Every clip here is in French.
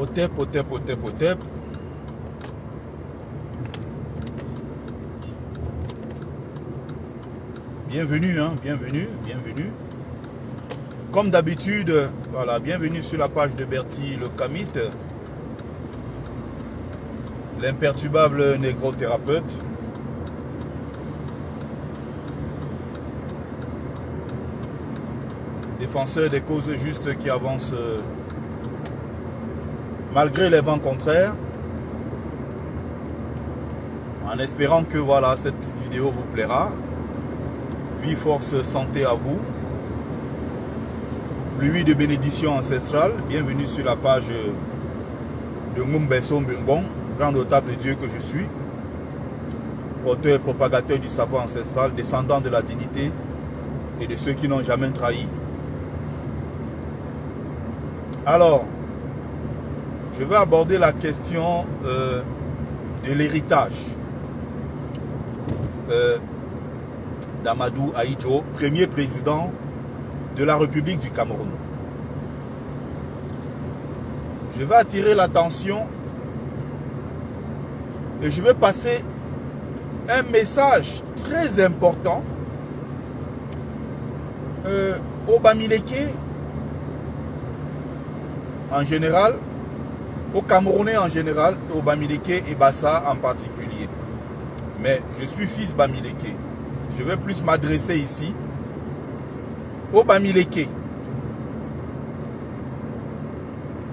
Otep. Bienvenue, bienvenue. Comme d'habitude, voilà, bienvenue sur la page de Bertie le Kamit, l'imperturbable négro-thérapeute. Défenseur des causes justes qui avancent malgré les vents contraires. En espérant que voilà, cette petite vidéo vous plaira. Vie, force, santé à vous. Pluie de bénédictions ancestrales. Bienvenue sur la page de Ngumbeso Mbungbong, grand notable Dieu que je suis. Auteur et propagateur du savoir ancestral, descendant de la dignité et de ceux qui n'ont jamais trahi. Alors, je vais aborder la question de l'héritage d'Amadou Ahidjo, premier président de la République du Cameroun. Je vais attirer l'attention et je vais passer un message très important aux Bamileke en général, aux Camerounais en général, aux Bamileke et Bassa en particulier. Mais je suis fils Bamileke. Je vais plus m'adresser ici aux Bamileke.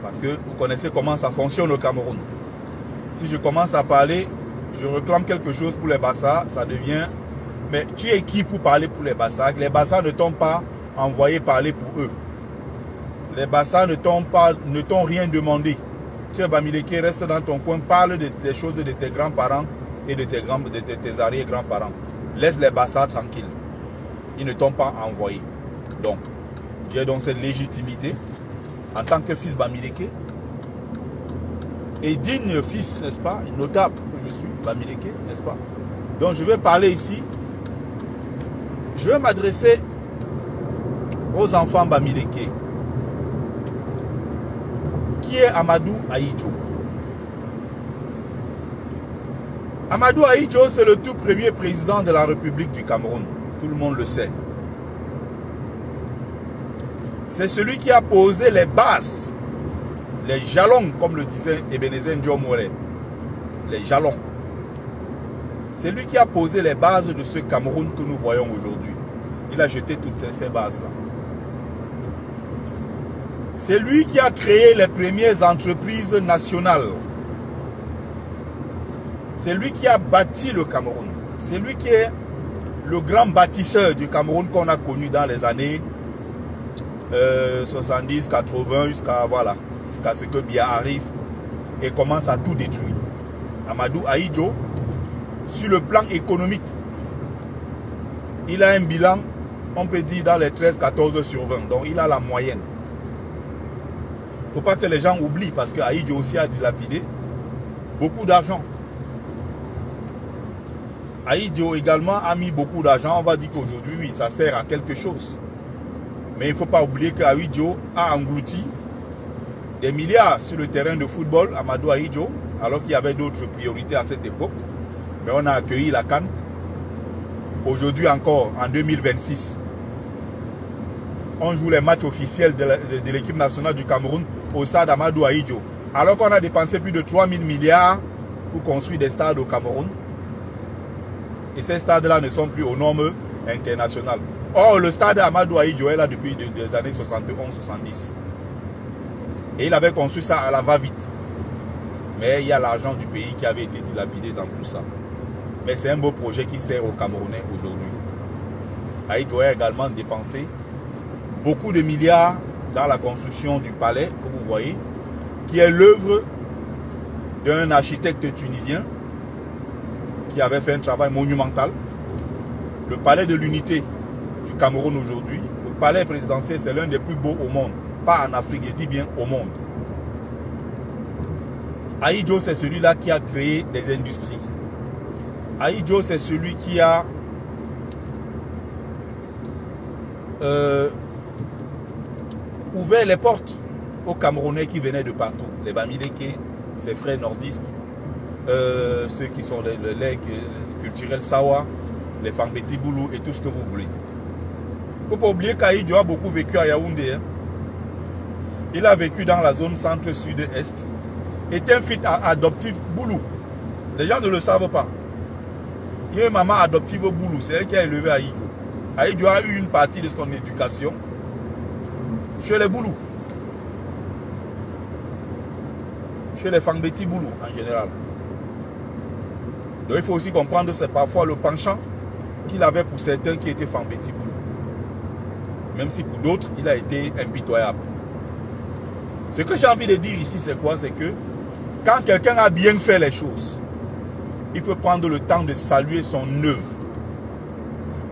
Parce que vous connaissez comment ça fonctionne au Cameroun. Si je commence à parler, je réclame quelque chose pour les Bassa, ça devient... Mais tu es qui pour parler pour les Bassa? Les Bassa ne t'ont pas envoyé parler pour eux. Les Bassa ne t'ont rien demandé. Tu es Bamileke, reste dans ton coin, parle des choses de tes grands-parents et de tes arrière-grands-parents. Laisse les Bassa tranquilles. Ils ne t'ont pas envoyé. Donc, j'ai donc cette légitimité en tant que fils Bamileke et digne fils, n'est-ce pas, notable que je suis, Bamileke, n'est-ce pas? Donc, je vais parler ici. Je vais m'adresser aux enfants Bamileke. Qui est Amadou Ahidjo? Amadou Ahidjo, c'est le tout premier président de la République du Cameroun. Tout le monde le sait. C'est celui qui a posé les bases, les jalons, comme le disait Ebenezer Ndiomore. Les jalons. C'est lui qui a posé les bases de ce Cameroun que nous voyons aujourd'hui. Il a jeté toutes ces bases-là. C'est lui qui a créé les premières entreprises nationales. C'est lui qui a bâti le Cameroun. C'est lui qui est le grand bâtisseur du Cameroun qu'on a connu dans les années 70, 80, jusqu'à ce que Biya arrive et commence à tout détruire. Amadou Ahidjo, sur le plan économique, il a un bilan, on peut dire, dans les 13-14 sur 20. Donc, il a la moyenne. Il ne faut pas que les gens oublient, parce que Ahidjo aussi a dilapidé beaucoup d'argent. Ahidjo également a mis beaucoup d'argent. On va dire qu'aujourd'hui, oui, ça sert à quelque chose. Mais il ne faut pas oublier qu'Ahidjo a englouti des milliards sur le terrain de football, Amadou Ahidjo, alors qu'il y avait d'autres priorités à cette époque. Mais on a accueilli la CAN. Aujourd'hui encore, en 2026, on joue les matchs officiels de l'équipe nationale du Cameroun au stade Amadou Ahidjo. Alors qu'on a dépensé plus de 3 000 milliards pour construire des stades au Cameroun. Et ces stades-là ne sont plus aux normes internationales. Or, le stade Amadou Ahidjo est là depuis les années 71-70. Et il avait construit ça à la va-vite. Mais il y a l'argent du pays qui avait été dilapidé dans tout ça. Mais c'est un beau projet qui sert aux Camerounais aujourd'hui. Ahidjo a également dépensé beaucoup de milliards dans la construction du palais, que vous voyez, qui est l'œuvre d'un architecte tunisien qui avait fait un travail monumental. Le palais de l'unité du Cameroun aujourd'hui, le palais présidentiel, c'est l'un des plus beaux au monde. Pas en Afrique, je dis bien au monde. Ahidjo, c'est celui-là qui a créé des industries. Ahidjo, c'est celui qui a ouvert les portes aux Camerounais qui venaient de partout. Les Bamileke, ses frères nordistes, ceux qui sont les culturels Sawa, les Fambeti Boulou et tout ce que vous voulez. Il ne faut pas oublier qu'Aïdjo a beaucoup vécu à Yaoundé. Hein. Il a vécu dans la zone centre-sud-est. Est un fils adoptif Boulou. Les gens ne le savent pas. Il y a une maman adoptive Boulou. C'est elle qui a élevé Aïdjo. Aïdjo a eu une partie de son éducation chez les Boulou. Chez les Fambeti Boulou en général. Donc il faut aussi comprendre c'est parfois le penchant qu'il avait pour certains qui étaient Fambeti Boulou. Même si pour d'autres, il a été impitoyable. Ce que j'ai envie de dire ici, c'est quoi? C'est que quand quelqu'un a bien fait les choses, il faut prendre le temps de saluer son œuvre.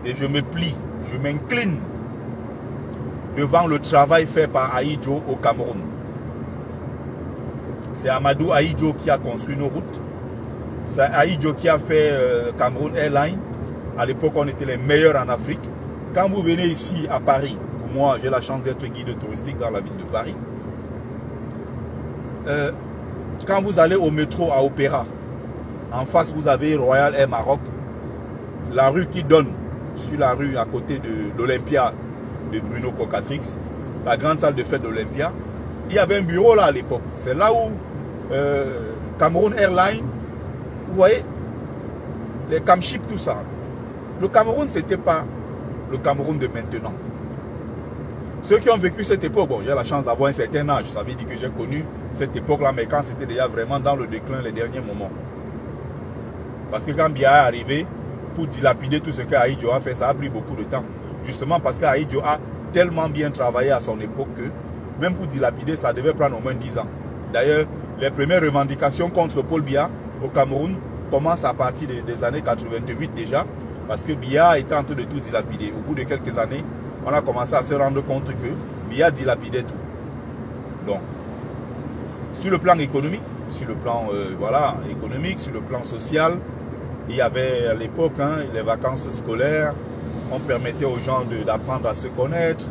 Et je me plie, je m'incline devant le travail fait par Aïdjo au Cameroun. C'est Amadou Aïdjo qui a construit nos routes. C'est Aïdjo qui a fait Cameroun Airlines. À l'époque, on était les meilleurs en Afrique. Quand vous venez ici à Paris, moi j'ai la chance d'être guide touristique dans la ville de Paris. Quand vous allez au métro à Opéra, en face vous avez Royal Air Maroc, la rue qui donne sur la rue à côté de l'Olympia de Bruno Cocatrix, la grande salle de fête de l'Olympia. Il y avait un bureau là à l'époque. C'est là où Cameroun Airlines, vous voyez, les camships, tout ça. Le Cameroun, c'était pas le Cameroun de maintenant. Ceux qui ont vécu cette époque, bon, j'ai la chance d'avoir un certain âge, ça veut dire que j'ai connu cette époque-là, mais quand c'était déjà vraiment dans le déclin, les derniers moments. Parce que quand Biya est arrivé, pour dilapider tout ce qu'Aïdjo a fait, ça a pris beaucoup de temps. Justement parce qu'Aïdjo a tellement bien travaillé à son époque que, même pour dilapider, ça devait prendre au moins 10 ans. D'ailleurs, les premières revendications contre Paul Biya au Cameroun commencent à partir des années 88 déjà, parce que Biya était en train de tout dilapider. Au bout de quelques années, on a commencé à se rendre compte que Biya dilapidait tout. Donc, sur le plan économique, sur le plan économique, sur le plan social, il y avait à l'époque les vacances scolaires, on permettait aux gens d'apprendre à se connaître.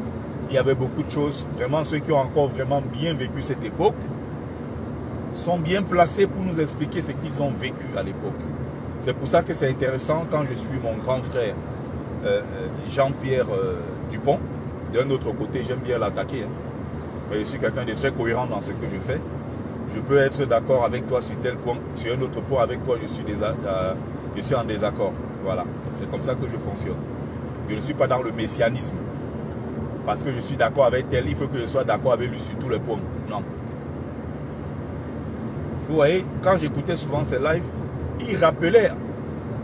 Il y avait beaucoup de choses. Vraiment, ceux qui ont encore vraiment bien vécu cette époque sont bien placés pour nous expliquer ce qu'ils ont vécu à l'époque. C'est pour ça que c'est intéressant quand je suis mon grand frère Jean-Pierre Dupont. D'un autre côté, j'aime bien l'attaquer. Hein. Mais je suis quelqu'un de très cohérent dans ce que je fais. Je peux être d'accord avec toi sur tel point. Sur un autre point avec toi, je suis en désaccord. Voilà. C'est comme ça que je fonctionne. Je ne suis pas dans le messianisme. Parce que je suis d'accord avec tel, il faut que je sois d'accord avec lui sur tous les points. Non. Vous voyez, quand j'écoutais souvent ces lives, il rappelait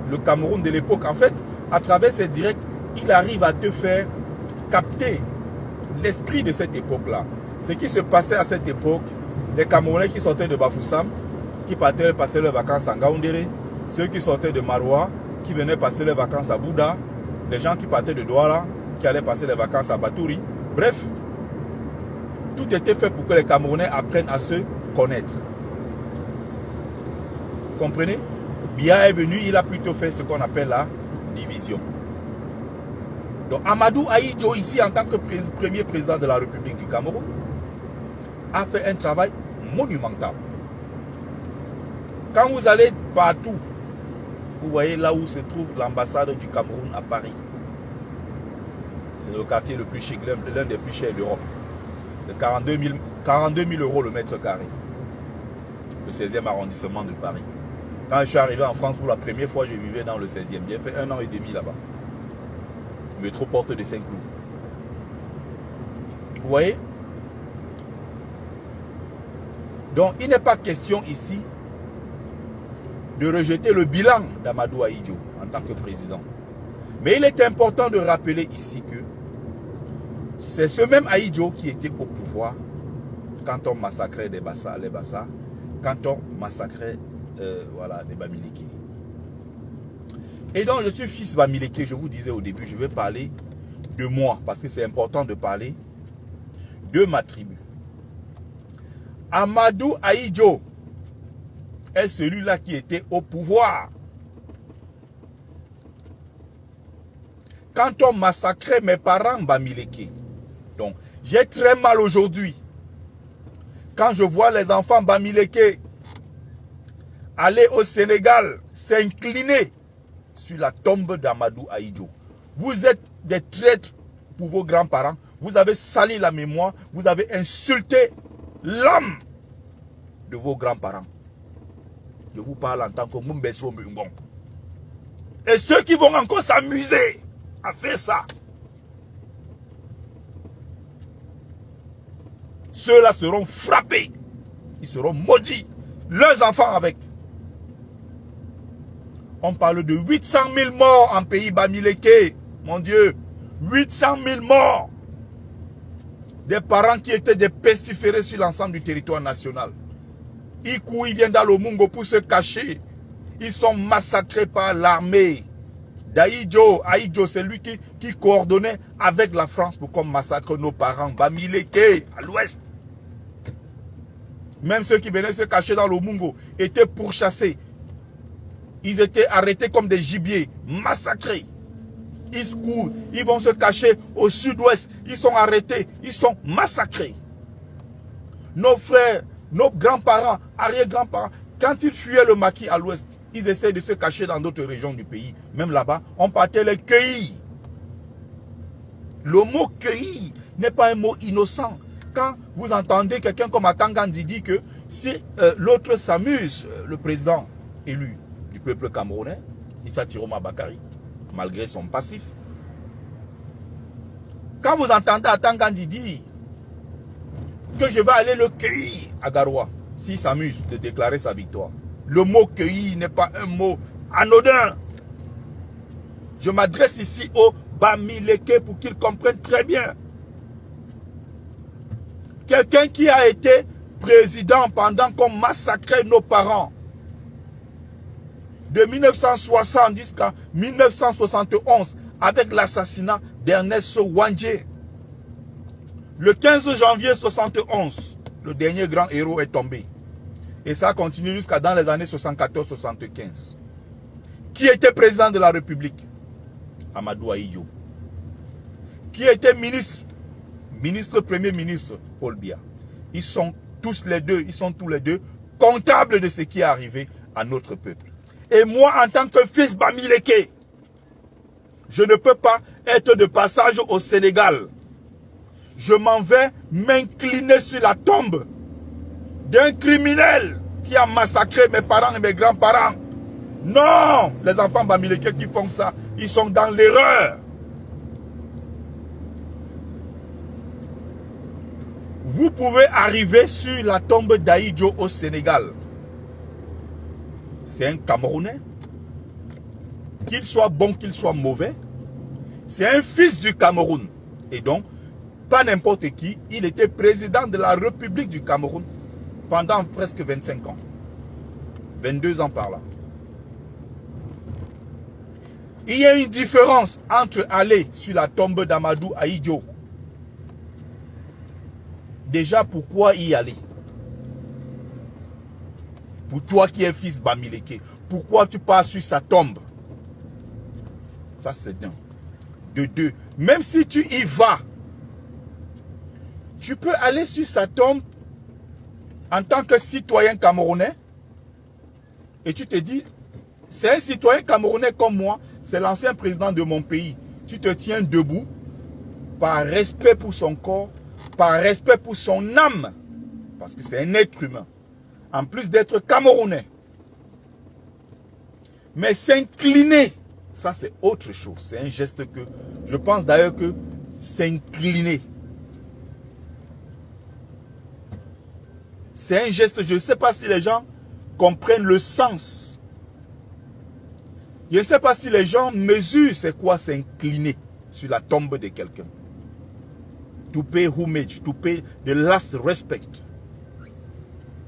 le Cameroun de l'époque. En fait, à travers ces directs, il arrive à te faire capter l'esprit de cette époque-là. Ce qui se passait à cette époque, les Camerounais qui sortaient de Bafoussam, qui partaient passer leurs vacances à Ngaoundéré, ceux qui sortaient de Maroua, qui venaient passer leurs vacances à Bouddha, les gens qui partaient de Douala, qui allaient passer les vacances à Batouri. Bref, tout était fait pour que les Camerounais apprennent à se connaître. Comprenez? Biya est venu, il a plutôt fait ce qu'on appelle la division. Donc Amadou Aïdjo, ici en tant que premier président de la République du Cameroun, a fait un travail monumental. Quand vous allez partout, vous voyez là où se trouve l'ambassade du Cameroun à Paris. C'est le quartier le plus chic, l'un des plus chers d'Europe. C'est 42 000 € le mètre carré. Le 16e arrondissement de Paris. Quand je suis arrivé en France pour la première fois, je vivais dans le 16e. J'ai fait 1 an et demi là-bas. Métro Porte de Saint-Cloud. Vous voyez? Donc, il n'est pas question ici de rejeter le bilan d'Amadou Aïdjo en tant que président. Mais il est important de rappeler ici que c'est ce même Aïdjo qui était au pouvoir quand on massacrait les Bassa, quand on massacrait les Bamileke. Et donc, je suis fils Bamileke, je vous disais au début, je vais parler de moi, parce que c'est important de parler de ma tribu. Amadou Aïdjo est celui-là qui était au pouvoir quand on massacrait mes parents Bamileke. Donc, j'ai très mal aujourd'hui Quand je vois les enfants Bamileke aller au Sénégal, s'incliner sur la tombe d'Amadou Ahidjo. Vous êtes des traîtres pour vos grands-parents. Vous avez sali la mémoire. Vous avez insulté l'âme de vos grands-parents. Je vous parle en tant que Mumbeso Mbungon. Et ceux qui vont encore s'amuser à faire ça, ceux-là seront frappés. Ils seront maudits. Leurs enfants avec. On parle de 800 000 morts en pays Bamileke. Mon Dieu. 800 000 morts. Des parents qui étaient des pestiférés sur l'ensemble du territoire national. Ils viennent dans le Mungo pour se cacher. Ils sont massacrés par l'armée d'Ahidjo. Ahidjo, c'est lui qui coordonnait avec la France pour qu'on massacre nos parents. Bamileke, à l'ouest. Même ceux qui venaient se cacher dans le Mungo étaient pourchassés. Ils étaient arrêtés comme des gibiers, massacrés. Ils se courent, ils vont se cacher au sud-ouest. Ils sont arrêtés, ils sont massacrés. Nos frères, nos grands-parents, arrière-grands-parents, quand ils fuyaient le maquis à l'ouest, ils essaient de se cacher dans d'autres régions du pays. Même là-bas, on partait les cueillir. Le mot cueillir n'est pas un mot innocent. Quand vous entendez quelqu'un comme Atangandi dire que si l'autre s'amuse, le président élu du peuple camerounais, Issa Tiroma Bakari, malgré son passif. Quand vous entendez Atangandi dire que je vais aller le cueillir à Garoua, s'il s'amuse de déclarer sa victoire, le mot cueillir n'est pas un mot anodin. Je m'adresse ici aux Bamileke pour qu'ils comprennent très bien. Quelqu'un qui a été président pendant qu'on massacrait nos parents. De 1960 jusqu'à 1971, avec l'assassinat d'Ernest Wandje. Le 15 janvier 1971, le dernier grand héros est tombé. Et ça continue jusqu'à dans les années 74-75. Qui était président de la République? Amadou Ahidjo. Qui était ministre, premier ministre, Paul Biya. Ils sont tous les deux comptables de ce qui est arrivé à notre peuple. Et moi, en tant que fils Bamileke, je ne peux pas être de passage au Sénégal. Je m'en vais m'incliner sur la tombe d'un criminel qui a massacré mes parents et mes grands-parents. Non, les enfants Bamileke qui font ça, ils sont dans l'erreur. Vous pouvez arriver sur la tombe d'Ahidjo au Sénégal. C'est un Camerounais. Qu'il soit bon, qu'il soit mauvais. C'est un fils du Cameroun. Et donc, pas n'importe qui. Il était président de la République du Cameroun pendant presque 25 ans. 22 ans par là. Il y a une différence entre aller sur la tombe d'Amadou Ahidjo. Déjà, pourquoi y aller? Pour toi qui es fils Bamileke, pourquoi tu pars sur sa tombe? Ça, c'est d'un. De deux, même si tu y vas, tu peux aller sur sa tombe en tant que citoyen camerounais et tu te dis, c'est un citoyen camerounais comme moi, c'est l'ancien président de mon pays. Tu te tiens debout par respect pour son corps, par respect pour son âme, parce que c'est un être humain, en plus d'être camerounais. Mais s'incliner, ça c'est autre chose. C'est un geste que, je pense d'ailleurs que s'incliner, c'est un geste, je ne sais pas si les gens comprennent le sens. Je ne sais pas si les gens mesurent c'est quoi s'incliner sur la tombe de quelqu'un. To pay homage, to pay the last respect.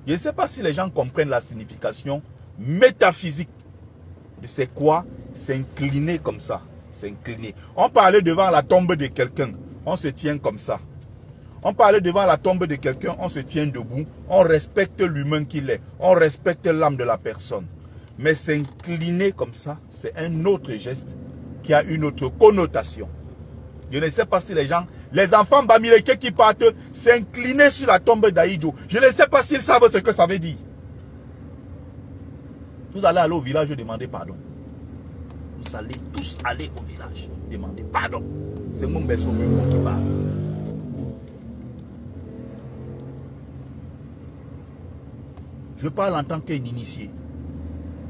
Je ne sais pas si les gens comprennent la signification métaphysique de c'est quoi s'incliner comme ça. S'incliner. On parlait devant la tombe de quelqu'un, on se tient comme ça. On parlait devant la tombe de quelqu'un, on se tient debout, on respecte l'humain qu'il est, on respecte l'âme de la personne. Mais s'incliner comme ça, c'est un autre geste qui a une autre connotation. Je ne sais pas si les gens Les enfants Bamileke qui partent s'incliner sur la tombe d'Aïdjo. Je ne sais pas s'ils savent ce que ça veut dire. Vous allez aller au village demander pardon. Vous allez tous aller au village demander pardon. C'est mon berceau qui parle. Je parle en tant qu'initié.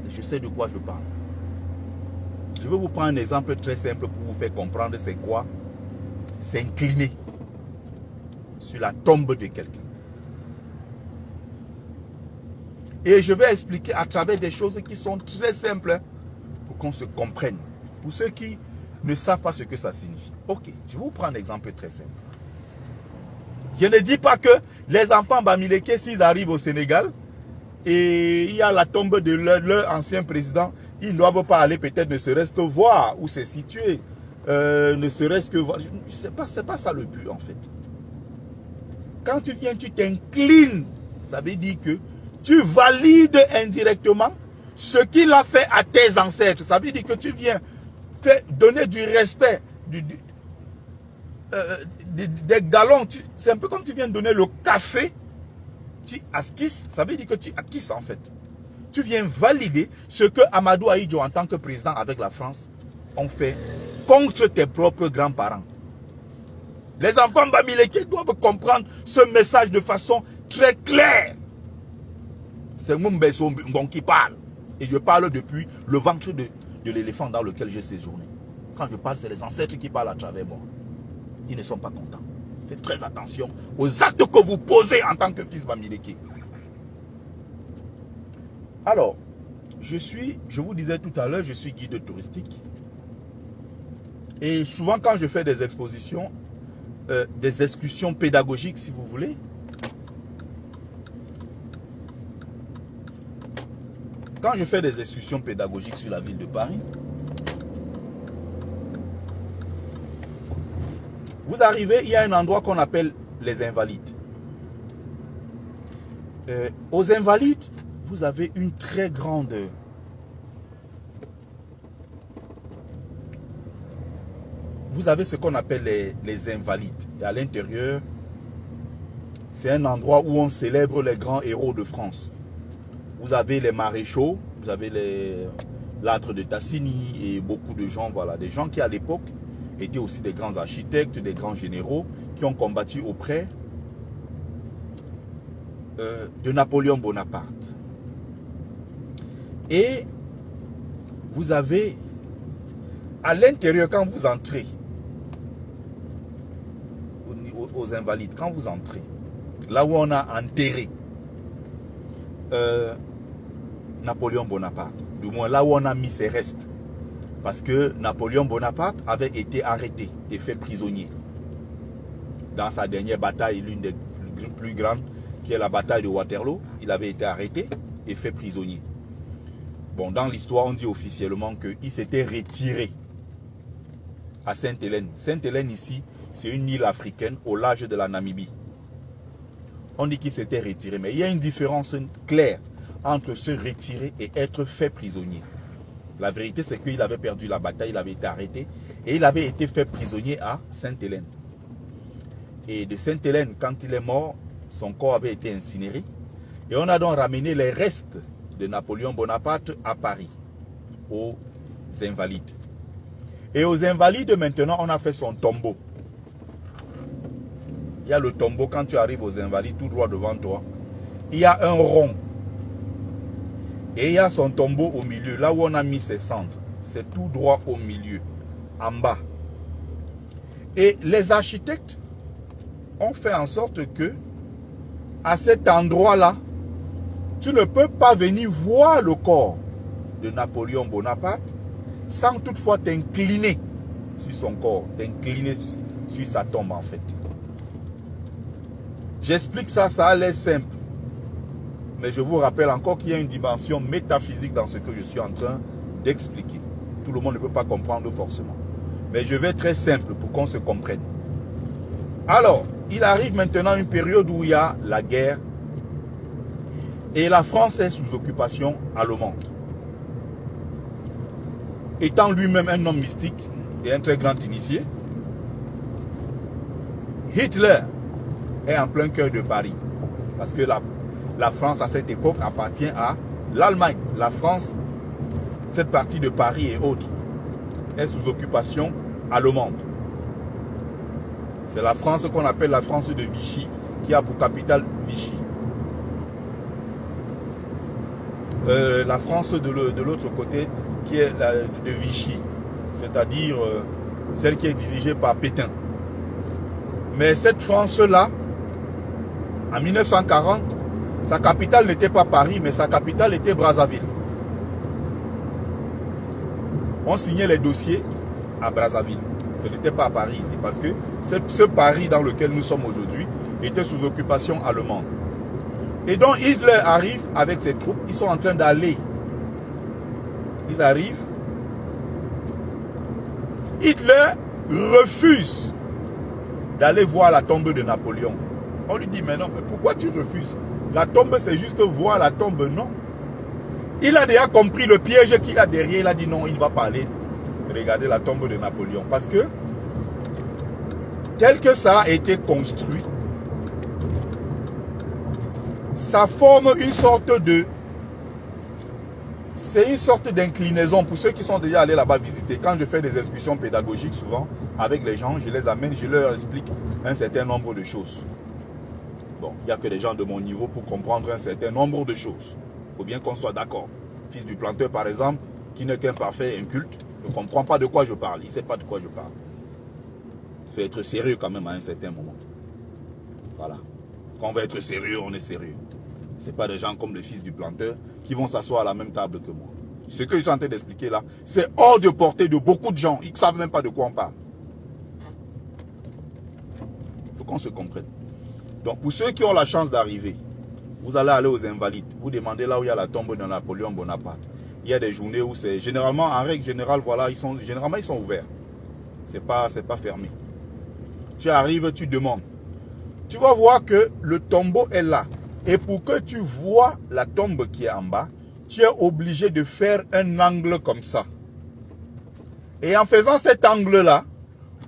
Je sais de quoi je parle. Je vais vous prendre un exemple très simple pour vous faire comprendre c'est quoi s'incliner sur la tombe de quelqu'un. Et je vais expliquer à travers des choses qui sont très simples pour qu'on se comprenne. Pour ceux qui ne savent pas ce que ça signifie. Ok, je vais vous prendre un exemple très simple. Je ne dis pas que les enfants Bamileke, s'ils arrivent au Sénégal, et il y a la tombe de leur ancien président, ils ne doivent pas aller peut-être ne serait-ce que voir où c'est situé. Ne serait-ce que voir. Je sais pas, c'est pas ça le but en fait. Quand tu viens, tu t'inclines. Ça veut dire que tu valides indirectement ce qu'il a fait à tes ancêtres. Ça veut dire que tu viens donner du respect, des galons. C'est un peu comme tu viens donner le café. Tu acquises, ça veut dire que tu acquises en fait. Tu viens valider ce que Amadou Ahidjo en tant que président avec la France ont fait contre tes propres grands-parents. Les enfants Bamileke doivent comprendre ce message de façon très claire. C'est Mumbeso qui parle. Et je parle depuis le ventre de l'éléphant dans lequel j'ai séjourné. Quand je parle, c'est les ancêtres qui parlent à travers moi. Ils ne sont pas contents. Faites très attention aux actes que vous posez en tant que fils Bamileke. Alors, je vous disais tout à l'heure, je suis guide touristique. Et souvent quand je fais des expositions, des excursions pédagogiques si vous voulez, quand je fais des excursions pédagogiques sur la ville de Paris, vous arrivez, il y a un endroit qu'on appelle les Invalides. Aux Invalides, vous avez une très grande... Vous avez ce qu'on appelle les Invalides. Et à l'intérieur, c'est un endroit où on célèbre les grands héros de France. Vous avez les maréchaux, vous avez l'âtre de Tassini et beaucoup de gens, voilà, des gens qui à l'époque étaient aussi des grands architectes, des grands généraux qui ont combattu auprès de Napoléon Bonaparte. Et vous avez à l'intérieur, quand vous entrez aux Invalides, quand vous entrez, là où on a enterré Napoléon Bonaparte, du moins là où on a mis ses restes, parce que Napoléon Bonaparte avait été arrêté et fait prisonnier dans sa dernière bataille, l'une des plus grandes, qui est la bataille de Waterloo. Il avait été arrêté et fait prisonnier. Bon, dans l'histoire, on dit officiellement qu'il s'était retiré à Sainte-Hélène. Sainte-Hélène ici, c'est une île africaine au large de la Namibie. On dit qu'il s'était retiré, mais il y a une différence claire entre se retirer et être fait prisonnier. La vérité, c'est qu'il avait perdu la bataille, il avait été arrêté et il avait été fait prisonnier à Sainte-Hélène. Et de Sainte-Hélène, quand il est mort, son corps avait été incinéré. Et on a donc ramené les restes de Napoléon Bonaparte à Paris, aux Invalides. Et aux Invalides, maintenant, on a fait son tombeau. Il y a le tombeau, quand tu arrives aux Invalides, tout droit devant toi. Il y a un rond. Et il y a son tombeau au milieu, là où on a mis ses cendres. C'est tout droit au milieu, en bas. Et les architectes ont fait en sorte que, à cet endroit-là, tu ne peux pas venir voir le corps de Napoléon Bonaparte sans toutefois t'incliner sur son corps, t'incliner sur sa tombe en fait. J'explique ça, ça a l'air simple. Mais je vous rappelle encore qu'il y a une dimension métaphysique dans ce que je suis en train d'expliquer. Tout le monde ne peut pas comprendre forcément. Mais je vais être très simple pour qu'on se comprenne. Alors, il arrive maintenant une période où il y a la guerre et la France est sous occupation allemande. Étant lui-même un homme mystique et un très grand initié, Hitler est en plein cœur de Paris. Parce que la France, à cette époque, appartient à l'Allemagne. La France, cette partie de Paris et autres, est sous occupation allemande. C'est la France qu'on appelle la France de Vichy, qui a pour capitale Vichy. La France de l'autre côté, qui est de Vichy, c'est-à-dire celle qui est dirigée par Pétain. Mais cette France-là, en 1940, sa capitale n'était pas Paris, mais sa capitale était Brazzaville. On signait les dossiers à Brazzaville. Ce n'était pas à Paris ici, parce que ce Paris dans lequel nous sommes aujourd'hui était sous occupation allemande. Et donc Hitler arrive avec ses troupes, ils sont en train d'aller. Ils arrivent. Hitler refuse d'aller voir la tombe de Napoléon. On lui dit, mais non, mais pourquoi tu refuses? La tombe, c'est juste voir la tombe, non. Il a déjà compris le piège qu'il a derrière. Il a dit non, il ne va pas aller regarder la tombe de Napoléon. Parce que, tel que ça a été construit, ça forme une sorte de... C'est une sorte d'inclinaison pour ceux qui sont déjà allés là-bas visiter. Quand je fais des excursions pédagogiques, souvent, avec les gens, je les amène, je leur explique un certain nombre de choses. Bon, il n'y a que des gens de mon niveau pour comprendre un certain nombre de choses. Il faut bien qu'on soit d'accord. Fils du planteur, par exemple, qui n'est qu'un parfait inculte, ne comprend pas de quoi je parle. Il ne sait pas de quoi je parle. Il faut être sérieux quand même à un certain moment. Voilà. Quand on veut être sérieux, on est sérieux. Ce n'est pas des gens comme le fils du planteur qui vont s'asseoir à la même table que moi. Ce que je suis en train d'expliquer là, c'est hors de portée de beaucoup de gens. Ils ne savent même pas de quoi on parle. Il faut qu'on se comprenne. Donc pour ceux qui ont la chance d'arriver, vous allez aller aux Invalides. Vous demandez là où il y a la tombe de Napoléon Bonaparte. Il y a des journées où c'est généralement, en règle générale, voilà, généralement ils sont ouverts. C'est pas fermé. Tu arrives, tu demandes. Tu vas voir que le tombeau est là. Et pour que tu vois la tombe qui est en bas, tu es obligé de faire un angle comme ça. Et en faisant cet angle-là,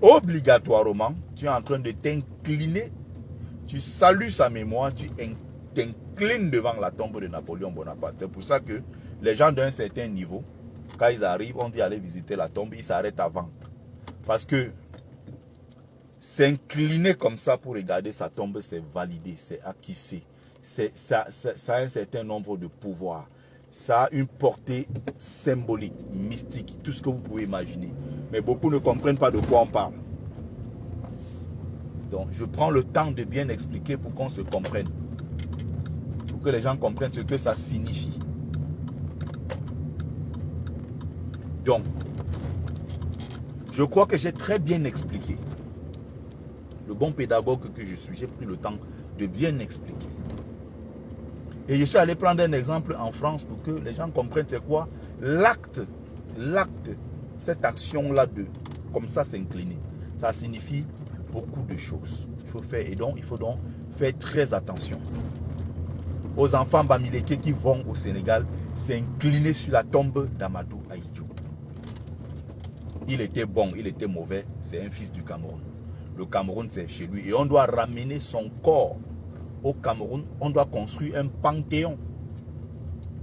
obligatoirement, tu es en train de t'incliner. Tu salues sa mémoire, tu t'inclines devant la tombe de Napoléon Bonaparte. C'est pour ça que les gens d'un certain niveau, quand ils arrivent, on dit aller visiter la tombe, ils s'arrêtent avant. Parce que s'incliner comme ça pour regarder sa tombe, c'est validé, c'est acquis. Ça a un certain nombre de pouvoirs. Ça a une portée symbolique, mystique, tout ce que vous pouvez imaginer. Mais beaucoup ne comprennent pas de quoi on parle. Donc, je prends le temps de bien expliquer pour qu'on se comprenne. Pour que les gens comprennent ce que ça signifie. Donc, je crois que j'ai très bien expliqué. Le bon pédagogue que je suis, j'ai pris le temps de bien expliquer. Et je suis allé prendre un exemple en France pour que les gens comprennent c'est quoi l'acte, cette action-là de comme ça s'incliner. Ça signifie beaucoup de choses. Il faut donc faire très attention. Aux enfants bamileke qui vont au Sénégal s'incliner sur la tombe d'Amadou Ahidjo. Il était bon, il était mauvais, c'est un fils du Cameroun. Le Cameroun, c'est chez lui. Et on doit ramener son corps au Cameroun. On doit construire un panthéon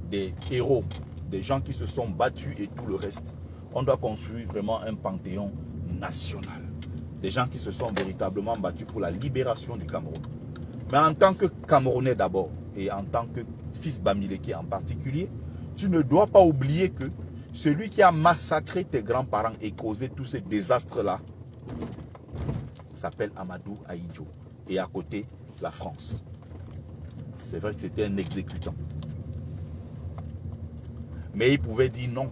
des héros, des gens qui se sont battus et tout le reste. On doit construire vraiment un panthéon national. Des gens qui se sont véritablement battus pour la libération du Cameroun. Mais en tant que Camerounais d'abord, et en tant que fils bamileke en particulier, tu ne dois pas oublier que celui qui a massacré tes grands-parents et causé tous ces désastres-là s'appelle Amadou Ahidjo. Et à côté, la France. C'est vrai que c'était un exécutant. Mais il pouvait dire non.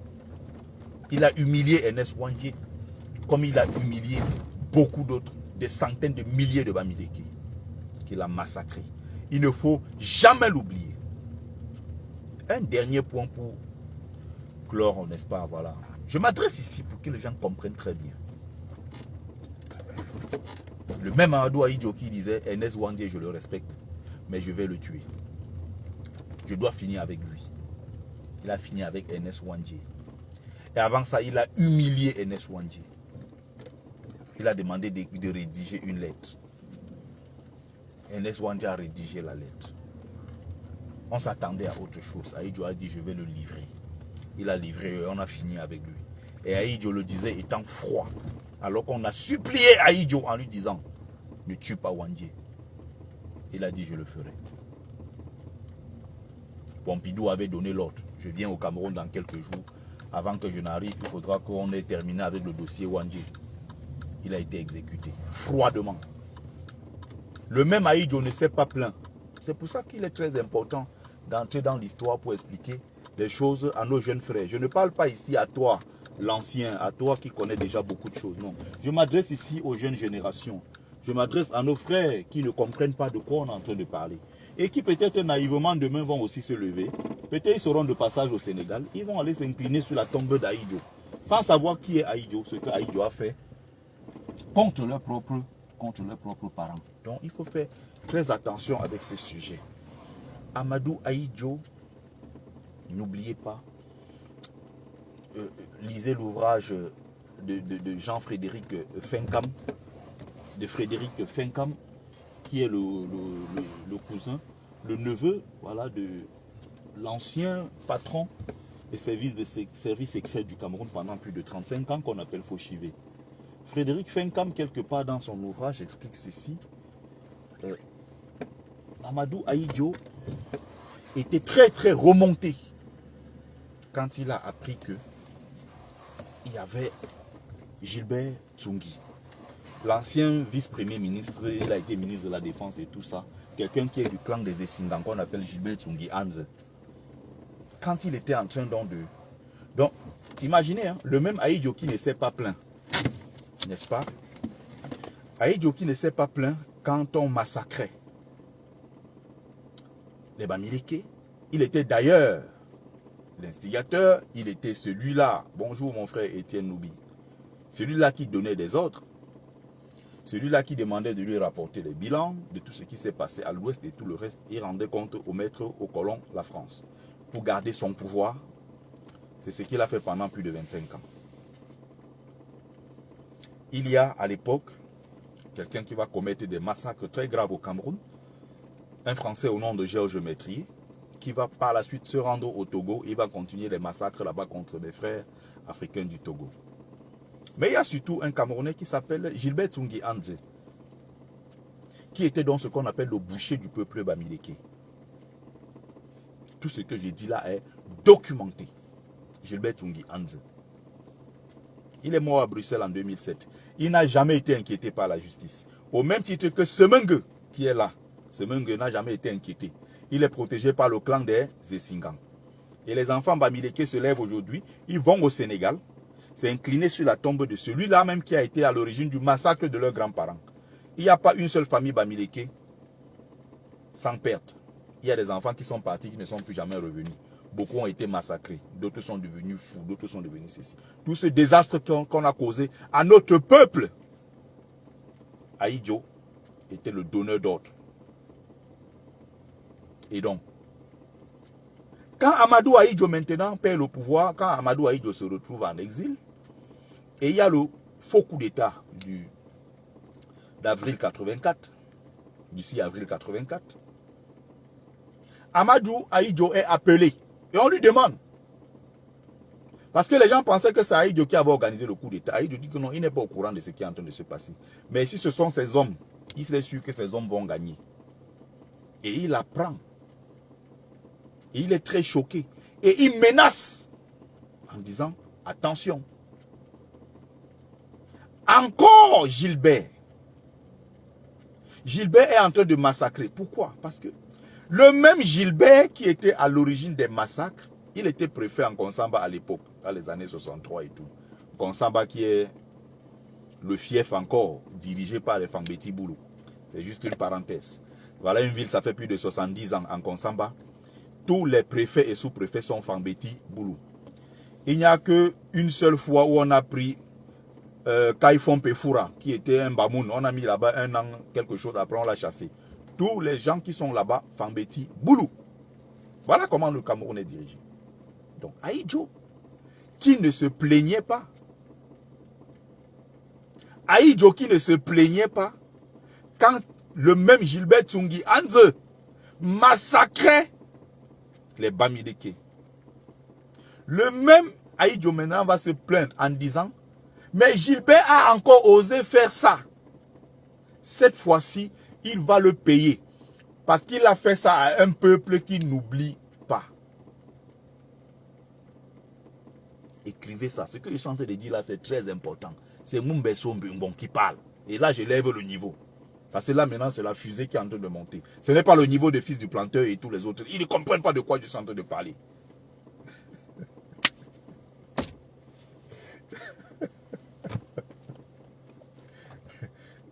Il a humilié Ernest Ouandié, comme il a humilié beaucoup d'autres, des centaines de milliers de bamileke qu'il a massacrés. Il ne faut jamais l'oublier. Un dernier point pour clore, n'est-ce pas, voilà. Je m'adresse ici pour que les gens comprennent très bien. Le même Amadou Ahidjo qui disait Ernest Ouandié, je le respecte, mais je vais le tuer. Je dois finir avec lui. Il a fini avec Ernest Ouandié. Et avant ça, il a humilié Ernest Ouandié. Il a demandé de rédiger une lettre. Ernest Ouandjé a rédigé la lettre. On s'attendait à autre chose. Ahidjo a dit je vais le livrer. Il a livré et on a fini avec lui. Et Ahidjo le disait étant froid. Alors qu'on a supplié Ahidjo en lui disant ne tue pas Ouandjé. Il a dit je le ferai. Pompidou avait donné l'ordre. Je viens au Cameroun dans quelques jours. Avant que je n'arrive, il faudra qu'on ait terminé avec le dossier Ouandjé. Il a été exécuté froidement. Le même Ahidjo ne s'est pas plaint. C'est pour ça qu'il est très important d'entrer dans l'histoire pour expliquer les choses à nos jeunes frères. Je ne parle pas ici à toi, l'ancien, à toi qui connais déjà beaucoup de choses. Non. Je m'adresse ici aux jeunes générations. Je m'adresse à nos frères qui ne comprennent pas de quoi on est en train de parler. Et qui peut-être naïvement demain vont aussi se lever. Peut-être ils seront de passage au Sénégal. Ils vont aller s'incliner sur la tombe d'Ahidjo. Sans savoir qui est Ahidjo, ce que Ahidjo a fait contre leurs propres parents. Donc il faut faire très attention avec ce sujet. Amadou Ahidjo, n'oubliez pas, lisez l'ouvrage de Jean-Frédéric Fenkam, qui est le cousin, le neveu, voilà, de l'ancien patron des services secrets du Cameroun pendant plus de 35 ans, qu'on appelle Fauchivé. Frédéric Fenkam, quelque part dans son ouvrage, explique ceci. Amadou Ahidjo était très remonté quand il a appris que il y avait Gilbert Tsongi, l'ancien vice-premier ministre. Il a été ministre de la Défense et tout ça. Quelqu'un qui est du clan des Essingans, qu'on appelle Gilbert Tsongi Hans. Quand il était en train donc imaginez, hein, le même Ahidjo qui ne s'est pas plaint, n'est-ce pas? Ahidjo qui ne s'est pas plaint quand on massacrait les Bamileke. Il était d'ailleurs l'instigateur, il était celui-là, bonjour mon frère Étienne Noubi, celui-là qui donnait des ordres, celui-là qui demandait de lui rapporter les bilans de tout ce qui s'est passé à l'ouest et tout le reste. Il rendait compte au maître, au colon, la France, pour garder son pouvoir. C'est ce qu'il a fait pendant plus de 25 ans. Il y a à l'époque quelqu'un qui va commettre des massacres très graves au Cameroun, un Français au nom de Georges Métrier, qui va par la suite se rendre au Togo. Il va continuer les massacres là-bas contre des frères africains du Togo. Mais il y a surtout un Camerounais qui s'appelle Gilbert Tsongi Anze, qui était donc ce qu'on appelle le boucher du peuple Bamileke. Tout ce que j'ai dit là est documenté. Gilbert Tsongi Anze. Il est mort à Bruxelles en 2007. Il n'a jamais été inquiété par la justice. Au même titre que Semengue, qui est là. Semengue n'a jamais été inquiété. Il est protégé par le clan des Essingans. Et les enfants Bamileke se lèvent aujourd'hui. Ils vont au Sénégal, s'incliner sur la tombe de celui-là même qui a été à l'origine du massacre de leurs grands-parents. Il n'y a pas une seule famille Bamileke sans perte. Il y a des enfants qui sont partis, qui ne sont plus jamais revenus. Beaucoup ont été massacrés. D'autres sont devenus fous. D'autres sont devenus ceci. Tout ce désastre qu'on a causé à notre peuple. Ahidjo était le donneur d'ordre. Et donc, quand Amadou Ahidjo maintenant perd le pouvoir, quand Amadou Ahidjo se retrouve en exil, et il y a le faux coup d'État d'avril 84, du 6 avril 84, Amadou Ahidjo est appelé. Et on lui demande. Parce que les gens pensaient que c'est Ahidjo qui avait organisé le coup d'État. Ahidjo dit que non, il n'est pas au courant de ce qui est en train de se passer. Mais si ce sont ces hommes, il est sûr que ces hommes vont gagner. Et il apprend. Et il est très choqué. Et il menace en disant, attention. Encore Gilbert. Gilbert est en train de massacrer. Pourquoi? Parce que le même Gilbert qui était à l'origine des massacres, il était préfet en Konsamba à l'époque, dans les années 63 et tout. Konsamba qui est le fief encore, dirigé par les Fangbeti Boulou. C'est juste une parenthèse. Voilà une ville, ça fait plus de 70 ans en Konsamba. Tous les préfets et sous-préfets sont Fangbeti Boulou. Il n'y a qu'une seule fois où on a pris Kaifon Pefura, qui était un Bamoun. On a mis là-bas un an, quelque chose, après on l'a chassé. Tous les gens qui sont là-bas, Fangbeti Boulou. Voilà comment le Cameroun est dirigé. Donc Ahidjo, qui ne se plaignait pas. Ahidjo qui ne se plaignait pas quand le même Gilbert Tsungi Anze massacrait les Bamileke. Le même Ahidjo maintenant va se plaindre en disant, mais Gilbert a encore osé faire ça. Cette fois-ci, il va le payer. Parce qu'il a fait ça à un peuple qui n'oublie pas. Écrivez ça. Ce que je suis en train de dire là, c'est très important. C'est Mumbeso Mbungbon qui parle. Et là, je lève le niveau. Parce que là, maintenant, c'est la fusée qui est en train de monter. Ce n'est pas le niveau des fils du planteur et tous les autres. Ils ne comprennent pas de quoi je suis en train de parler.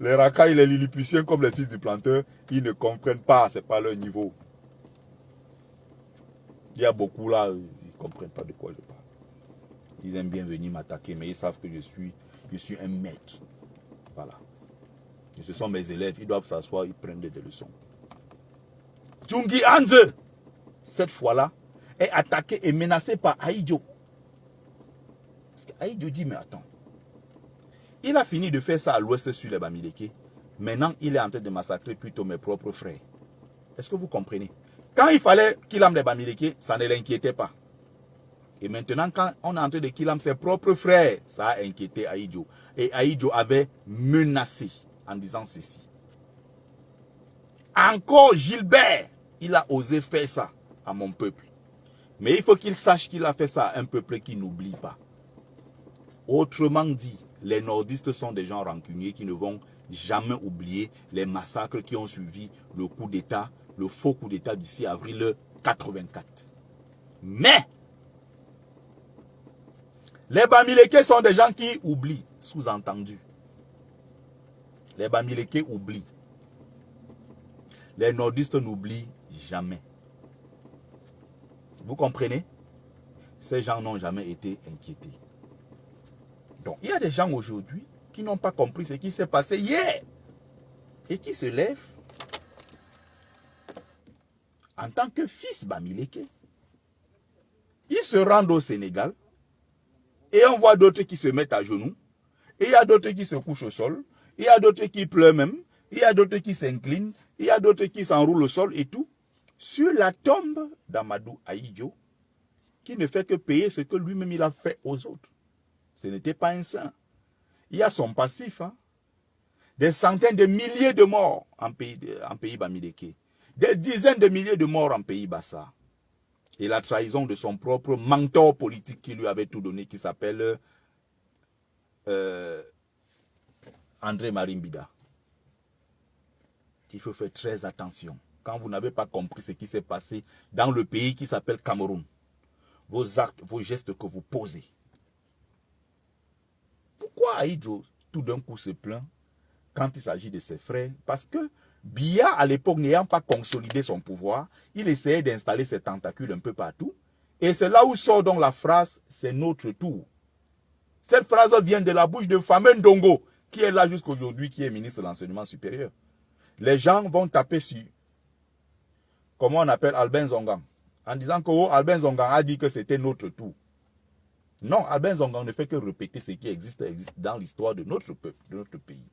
Les racailles, les lilliputiens comme les fils du planteur, ils ne comprennent pas, c'est pas leur niveau. Il y a beaucoup là, ils ne comprennent pas de quoi je parle. Ils aiment bien venir m'attaquer, mais ils savent que je suis un maître. Voilà. Et ce sont mes élèves, ils doivent s'asseoir, ils prennent des leçons. Tsungi Anze, cette fois-là, est attaqué et menacé par Ahidjo. Parce que Ahidjo dit, mais attends, il a fini de faire ça à l'ouest sur les Bamileke. Maintenant, il est en train de massacrer plutôt mes propres frères. Est-ce que vous comprenez? Quand il fallait qu'il ame les Bamileke, ça ne l'inquiétait pas. Et maintenant, quand on est en train de qu'il ame ses propres frères, ça a inquiété Ahidjo. Et Ahidjo avait menacé en disant ceci. Encore Gilbert, il a osé faire ça à mon peuple. Mais il faut qu'il sache qu'il a fait ça à un peuple qui n'oublie pas. Autrement dit, les nordistes sont des gens rancuniers qui ne vont jamais oublier les massacres qui ont suivi le coup d'État, le faux coup d'État du 6 avril 84. Mais, les Bamileke sont des gens qui oublient, sous-entendu. Les Bamileke oublient. Les nordistes n'oublient jamais. Vous comprenez? Ces gens n'ont jamais été inquiétés. Donc, il y a des gens aujourd'hui qui n'ont pas compris ce qui s'est passé hier et qui se lèvent en tant que fils Bamileke. Ils se rendent au Sénégal et on voit d'autres qui se mettent à genoux et il y a d'autres qui se couchent au sol, il y a d'autres qui pleurent même, il y a d'autres qui s'inclinent, il y a d'autres qui s'enroulent au sol et tout, sur la tombe d'Amadou Ahidjo qui ne fait que payer ce que lui-même il a fait aux autres. Ce n'était pas un saint. Il y a son passif. Hein? Des centaines de milliers de morts en pays Bamileke. Des dizaines de milliers de morts en pays Bassa. Et la trahison de son propre mentor politique qui lui avait tout donné, qui s'appelle André Marimbida. Il faut faire très attention. Quand vous n'avez pas compris ce qui s'est passé dans le pays qui s'appelle Cameroun, vos actes, vos gestes que vous posez. Pourquoi Ahidjo, tout d'un coup, se plaint quand il s'agit de ses frères? Parce que Biya, à l'époque, n'ayant pas consolidé son pouvoir, il essayait d'installer ses tentacules un peu partout. Et c'est là où sort donc la phrase « c'est notre tour ». Cette phrase vient de la bouche de Famen Ndongo, qui est là jusqu'aujourd'hui, qui est ministre de l'enseignement supérieur. Les gens vont taper sur, comment on appelle Albin Zongan, en disant que oh, Albin Zongan a dit que c'était notre tour. Non, Albin Zongan ne fait que répéter ce qui existe dans l'histoire de notre peuple, de notre pays.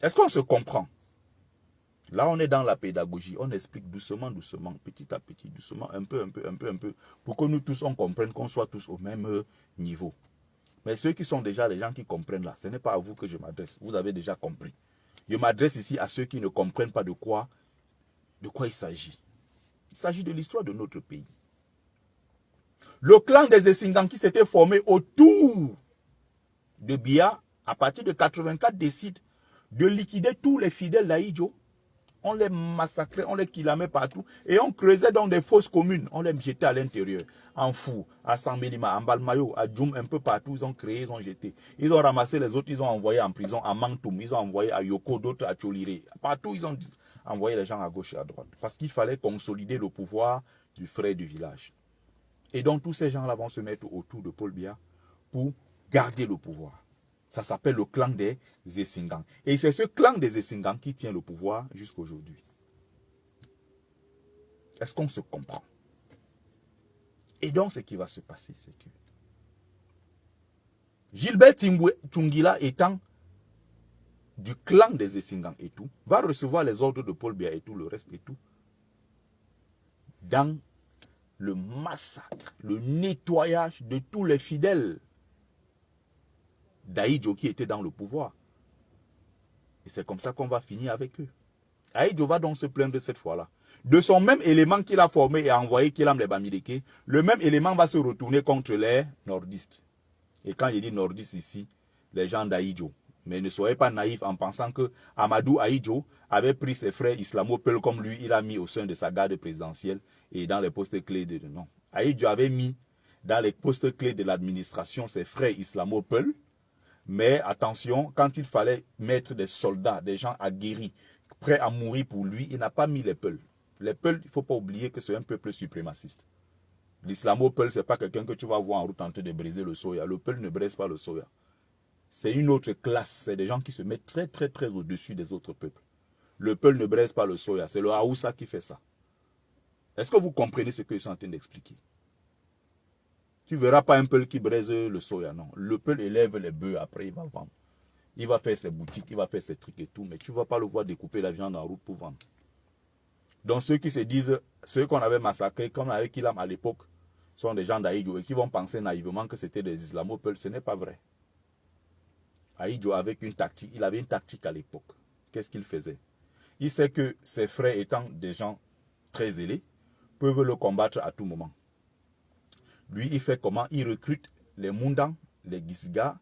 Est-ce qu'on se comprend? Là, on est dans la pédagogie. On explique doucement, doucement, petit à petit, doucement, un peu, pour que nous tous, on comprenne, qu'on soit tous au même niveau. Mais ceux qui sont déjà les gens qui comprennent là, ce n'est pas à vous que je m'adresse. Vous avez déjà compris. Je m'adresse ici à ceux qui ne comprennent pas de quoi il s'agit. Il s'agit de l'histoire de notre pays. Le clan des Essingan qui s'était formé autour de Biya, à partir de 84, décide de liquider tous les fidèles d'Ahidjo. On les massacrait, on les killamait partout. Et on creusait dans des fosses communes. On les jetait à l'intérieur. En Fou, à Sambelima, en Balmayo, à Djoum, un peu partout. Ils ont créé, ils ont jeté. Ils ont ramassé les autres, ils ont envoyé en prison à Mantoum. Ils ont envoyé à Yoko, d'autres à Tcholiré. Partout, ils ont envoyé les gens à gauche et à droite. Parce qu'il fallait consolider le pouvoir du frère du village. Et donc, tous ces gens-là vont se mettre autour de Paul Biya pour garder le pouvoir. Ça s'appelle le clan des Essingan. Et c'est ce clan des Essingan qui tient le pouvoir jusqu'à aujourd'hui. Est-ce qu'on se comprend? Et donc, ce qui va se passer, c'est que Gilbert Tungila étant du clan des Essingang et tout, va recevoir les ordres de Paul Biya et tout, le reste et tout, dans le massacre, le nettoyage de tous les fidèles d'Ahidjo qui étaient dans le pouvoir. Et c'est comme ça qu'on va finir avec eux. Ahidjo va donc se plaindre cette fois-là. De son même élément qu'il a formé et envoyé, qu'il a les Bamileke, le même élément va se retourner contre les nordistes. Et quand je dis nordistes ici, les gens d'Ahidjo. Mais ne soyez pas naïfs en pensant que Amadou Ahidjo avait pris ses frères islamo-peuls comme lui, il a mis au sein de sa garde présidentielle et dans les postes clés de... Non. Ahidjo avait mis dans les postes clés de l'administration ses frères islamo-peuls. Mais attention, quand il fallait mettre des soldats, des gens aguerris, prêts à mourir pour lui, il n'a pas mis les Peuls. Les Peuls, il ne faut pas oublier que c'est un peuple suprémaciste. L'islamo-Peul, ce n'est pas quelqu'un que tu vas voir en route en train de briser le soya. Le Peul ne brise pas le soya. C'est une autre classe. C'est des gens qui se mettent très, très, très au-dessus des autres peuples. Le Peul ne brise pas le soya. C'est le Haoussa qui fait ça. Est-ce que vous comprenez ce que je suis en train d'expliquer? Tu ne verras pas un Peul qui brise le soya, non. Le Peul élève les bœufs, après il va vendre. Il va faire ses boutiques, il va faire ses trucs et tout, mais tu ne vas pas le voir découper la viande en route pour vendre. Donc ceux qui se disent, ceux qu'on avait massacrés, comme avec Kilam à l'époque, sont des gens d'Ahidjo et qui vont penser naïvement que c'était des islamo-peuls. Ce n'est pas vrai. Ahidjo avait une tactique, il avait une tactique à l'époque. Qu'est-ce qu'il faisait? Il sait que ses frères étant des gens très zélés, peuvent le combattre à tout moment. Lui, il fait comment? Il recrute les Mundang, les Gisga,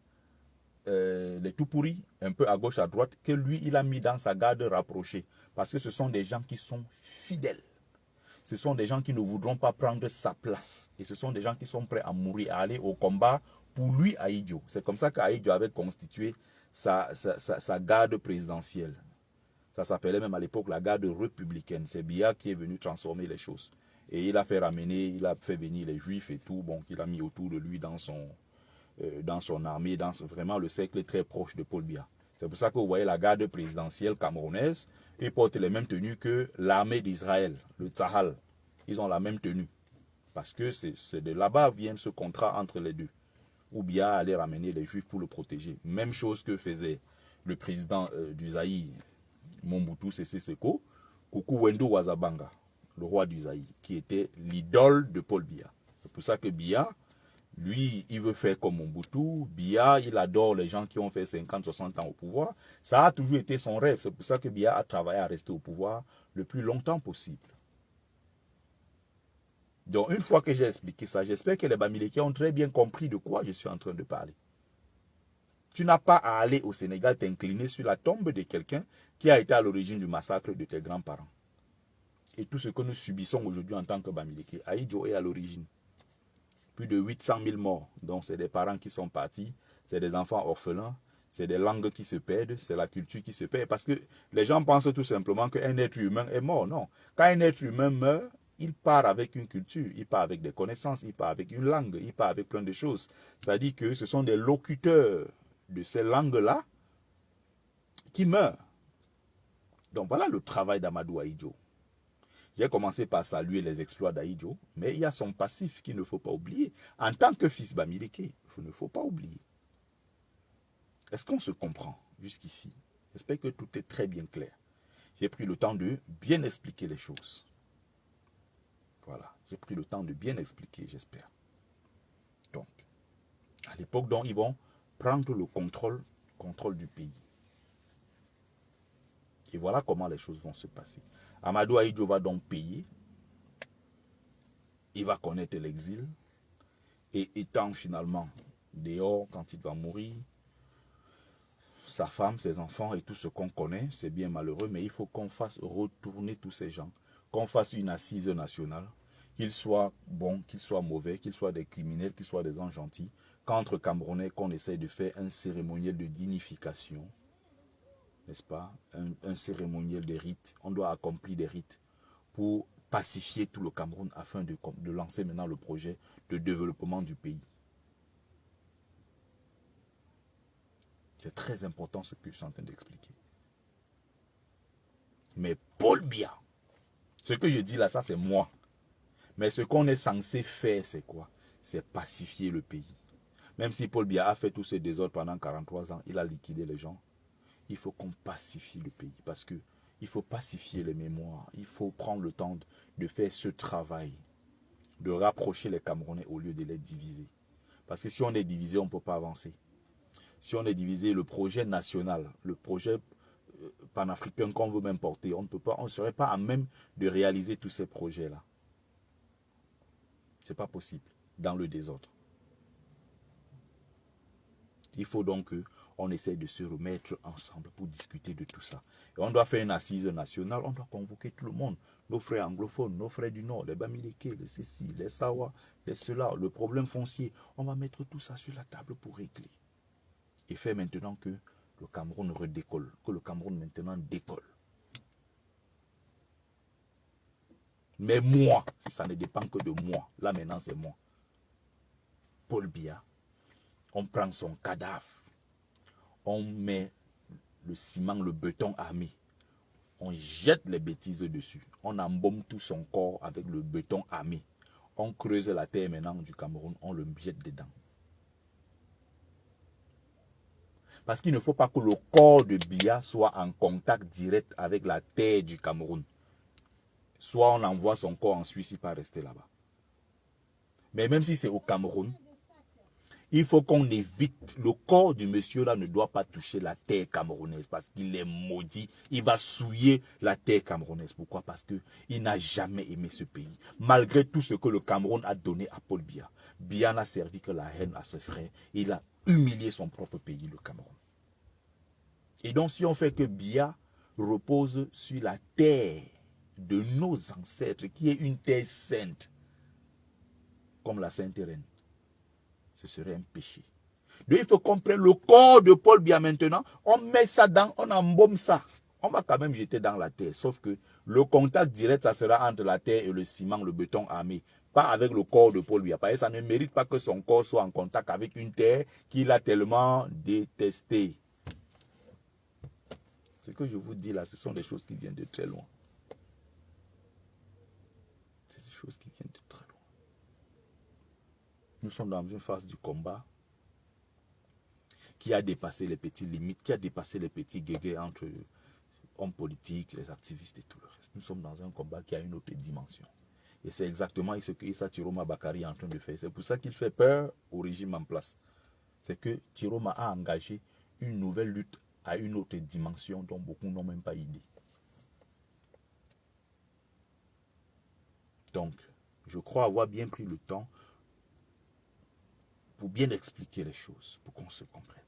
les Tupuri, un peu à gauche, à droite, que lui, il a mis dans sa garde rapprochée. Parce que ce sont des gens qui sont fidèles. Ce sont des gens qui ne voudront pas prendre sa place. Et ce sont des gens qui sont prêts à mourir, à aller au combat pour lui, Ahidjo. C'est comme ça qu'Ahidjo avait constitué sa garde présidentielle. Ça s'appelait même à l'époque la garde républicaine. C'est Biya qui est venu transformer les choses. Et il a fait ramener, il a fait venir les juifs et tout, bon, qu'il a mis autour de lui dans son armée, dans vraiment le cercle très proche de Paul Biya. C'est pour ça que vous voyez la garde présidentielle camerounaise, ils portent les mêmes tenues que l'armée d'Israël, le Tzahal. Ils ont la même tenue. Parce que c'est de là-bas vient ce contrat entre les deux. Ou bien aller ramener les juifs pour le protéger. Même chose que faisait le président du Zaïre, Mobutu Sese Seko, Kuku Wendo Wazabanga, le roi du Zaïre, qui était l'idole de Paul Biya. C'est pour ça que Biya, lui, il veut faire comme Mobutu. Biya, il adore les gens qui ont fait 50, 60 ans au pouvoir. Ça a toujours été son rêve. C'est pour ça que Biya a travaillé à rester au pouvoir le plus longtemps possible. Donc, une fois que j'ai expliqué ça, j'espère que les Bamileke ont très bien compris de quoi je suis en train de parler. Tu n'as pas à aller au Sénégal t'incliner sur la tombe de quelqu'un qui a été à l'origine du massacre de tes grands-parents. Et tout ce que nous subissons aujourd'hui en tant que Bamileke, Ahidjo est à l'origine. Plus de 800 000 morts. Donc, c'est des parents qui sont partis, c'est des enfants orphelins, c'est des langues qui se perdent, c'est la culture qui se perd. Parce que les gens pensent tout simplement qu'un être humain est mort. Non. Quand un être humain meurt, il part avec une culture, il part avec des connaissances, il part avec une langue, il part avec plein de choses. C'est-à-dire que ce sont des locuteurs de ces langues-là qui meurent. Donc, voilà le travail d'Amadou Ahidjo. J'ai commencé par saluer les exploits d'Ahidjo, mais il y a son passif qu'il ne faut pas oublier. En tant que fils Bamileke, il ne faut pas oublier. Est-ce qu'on se comprend jusqu'ici? J'espère que tout est très bien clair. J'ai pris le temps de bien expliquer les choses. Voilà, j'ai pris le temps de bien expliquer, j'espère. Donc, à l'époque, ils vont prendre le contrôle du pays. Et voilà comment les choses vont se passer. Amadou Ahidjo va donc payer. Il va connaître l'exil. Et étant finalement dehors quand il va mourir, sa femme, ses enfants et tout ce qu'on connaît, c'est bien malheureux, mais il faut qu'on fasse retourner tous ces gens, qu'on fasse une assise nationale, qu'ils soient bons, qu'ils soient mauvais, qu'ils soient des criminels, qu'ils soient des gens gentils, qu'entre Camerounais, qu'on essaye de faire un cérémoniel de dignification, n'est-ce pas, un cérémoniel de rites. On doit accomplir des rites pour pacifier tout le Cameroun afin de lancer maintenant le projet de développement du pays. C'est très important ce que je suis en train d'expliquer. Mais Paul Biya, ce que je dis là, ça c'est moi. Mais ce qu'on est censé faire, c'est quoi? C'est pacifier le pays. Même si Paul Biya a fait tous ces désordres pendant 43 ans, il a liquidé les gens. il faut qu'on pacifie le pays. Parce que il faut pacifier les mémoires. Il faut prendre le temps de faire ce travail, de rapprocher les Camerounais au lieu de les diviser. Parce que si on est divisé, on ne peut pas avancer. Si on est divisé, le projet national, le projet panafricain qu'on veut même porter, on ne serait pas à même de réaliser tous ces projets-là. Ce n'est pas possible dans le désordre. Il faut donc qu'on essaie de se remettre ensemble pour discuter de tout ça. Et on doit faire une assise nationale, on doit convoquer tout le monde. Nos frères anglophones, nos frères du Nord, les Bamileke, les Cécis, les Sawa, les cela, le problème foncier. On va mettre tout ça sur la table pour régler. Et faire maintenant que le Cameroun redécolle, que le Cameroun maintenant décolle. Mais moi, si ça ne dépend que de moi, là maintenant c'est moi. Paul Biya, on prend son cadavre, on met le ciment, le béton armé, on jette les bêtises dessus, on embaume tout son corps avec le béton armé, on creuse la terre maintenant du Cameroun, on le jette dedans. Parce qu'il ne faut pas que le corps de Biya soit en contact direct avec la terre du Cameroun. Soit on envoie son corps en Suisse, il ne peut pas rester là-bas. Mais même si c'est au Cameroun, il faut qu'on évite, le corps du monsieur là ne doit pas toucher la terre camerounaise parce qu'il est maudit, il va souiller la terre camerounaise. Pourquoi? Parce qu'il n'a jamais aimé ce pays. Malgré tout ce que le Cameroun a donné à Paul Biya, Biya n'a servi que la haine à ses frères. Il a humilié son propre pays, le Cameroun. Et donc si on fait que Biya repose sur la terre de nos ancêtres, qui est une terre sainte, comme la Sainte Reine, ce serait un péché. Donc il faut qu'on prenne le corps de Paul Biya maintenant, on met ça dans, on embaume ça. On va quand même jeter dans la terre, sauf que le contact direct, ça sera entre la terre et le ciment, le béton armé. Pas avec le corps de Paul Biya. Parce que ça ne mérite pas que son corps soit en contact avec une terre qu'il a tellement détestée. Ce que je vous dis là, ce sont des choses qui viennent de très loin. C'est des choses qui viennent de très loin. Nous sommes dans une phase du combat qui a dépassé les petites limites, qui a dépassé les petits guégués entre hommes politiques, les activistes et tout le reste. Nous sommes dans un combat qui a une autre dimension. Et c'est exactement ce que Issa Tiroma Bakari est en train de faire. C'est pour ça qu'il fait peur au régime en place. C'est que Tiroma a engagé une nouvelle lutte à une autre dimension dont beaucoup n'ont même pas idée. Donc, je crois avoir bien pris le temps pour bien expliquer les choses, pour qu'on se comprenne.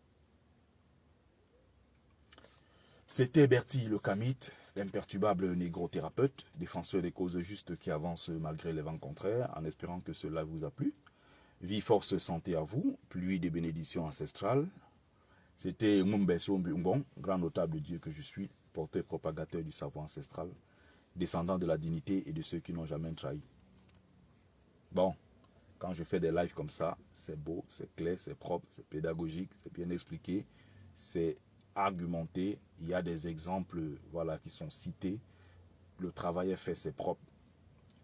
C'était Bertie le Kamite, l'imperturbable négro-thérapeute, défenseur des causes justes qui avance malgré les vents contraires, en espérant que cela vous a plu. Vie, force, santé à vous, pluie des bénédictions ancestrales. C'était Mumbeso Mbungon, grand notable de Dieu que je suis, porteur propagateur du savoir ancestral, descendant de la dignité et de ceux qui n'ont jamais trahi. Bon. Quand je fais des lives comme ça, c'est beau, c'est clair, c'est propre, c'est pédagogique, c'est bien expliqué, c'est argumenté. Il y a des exemples voilà, qui sont cités. Le travail est fait, c'est propre.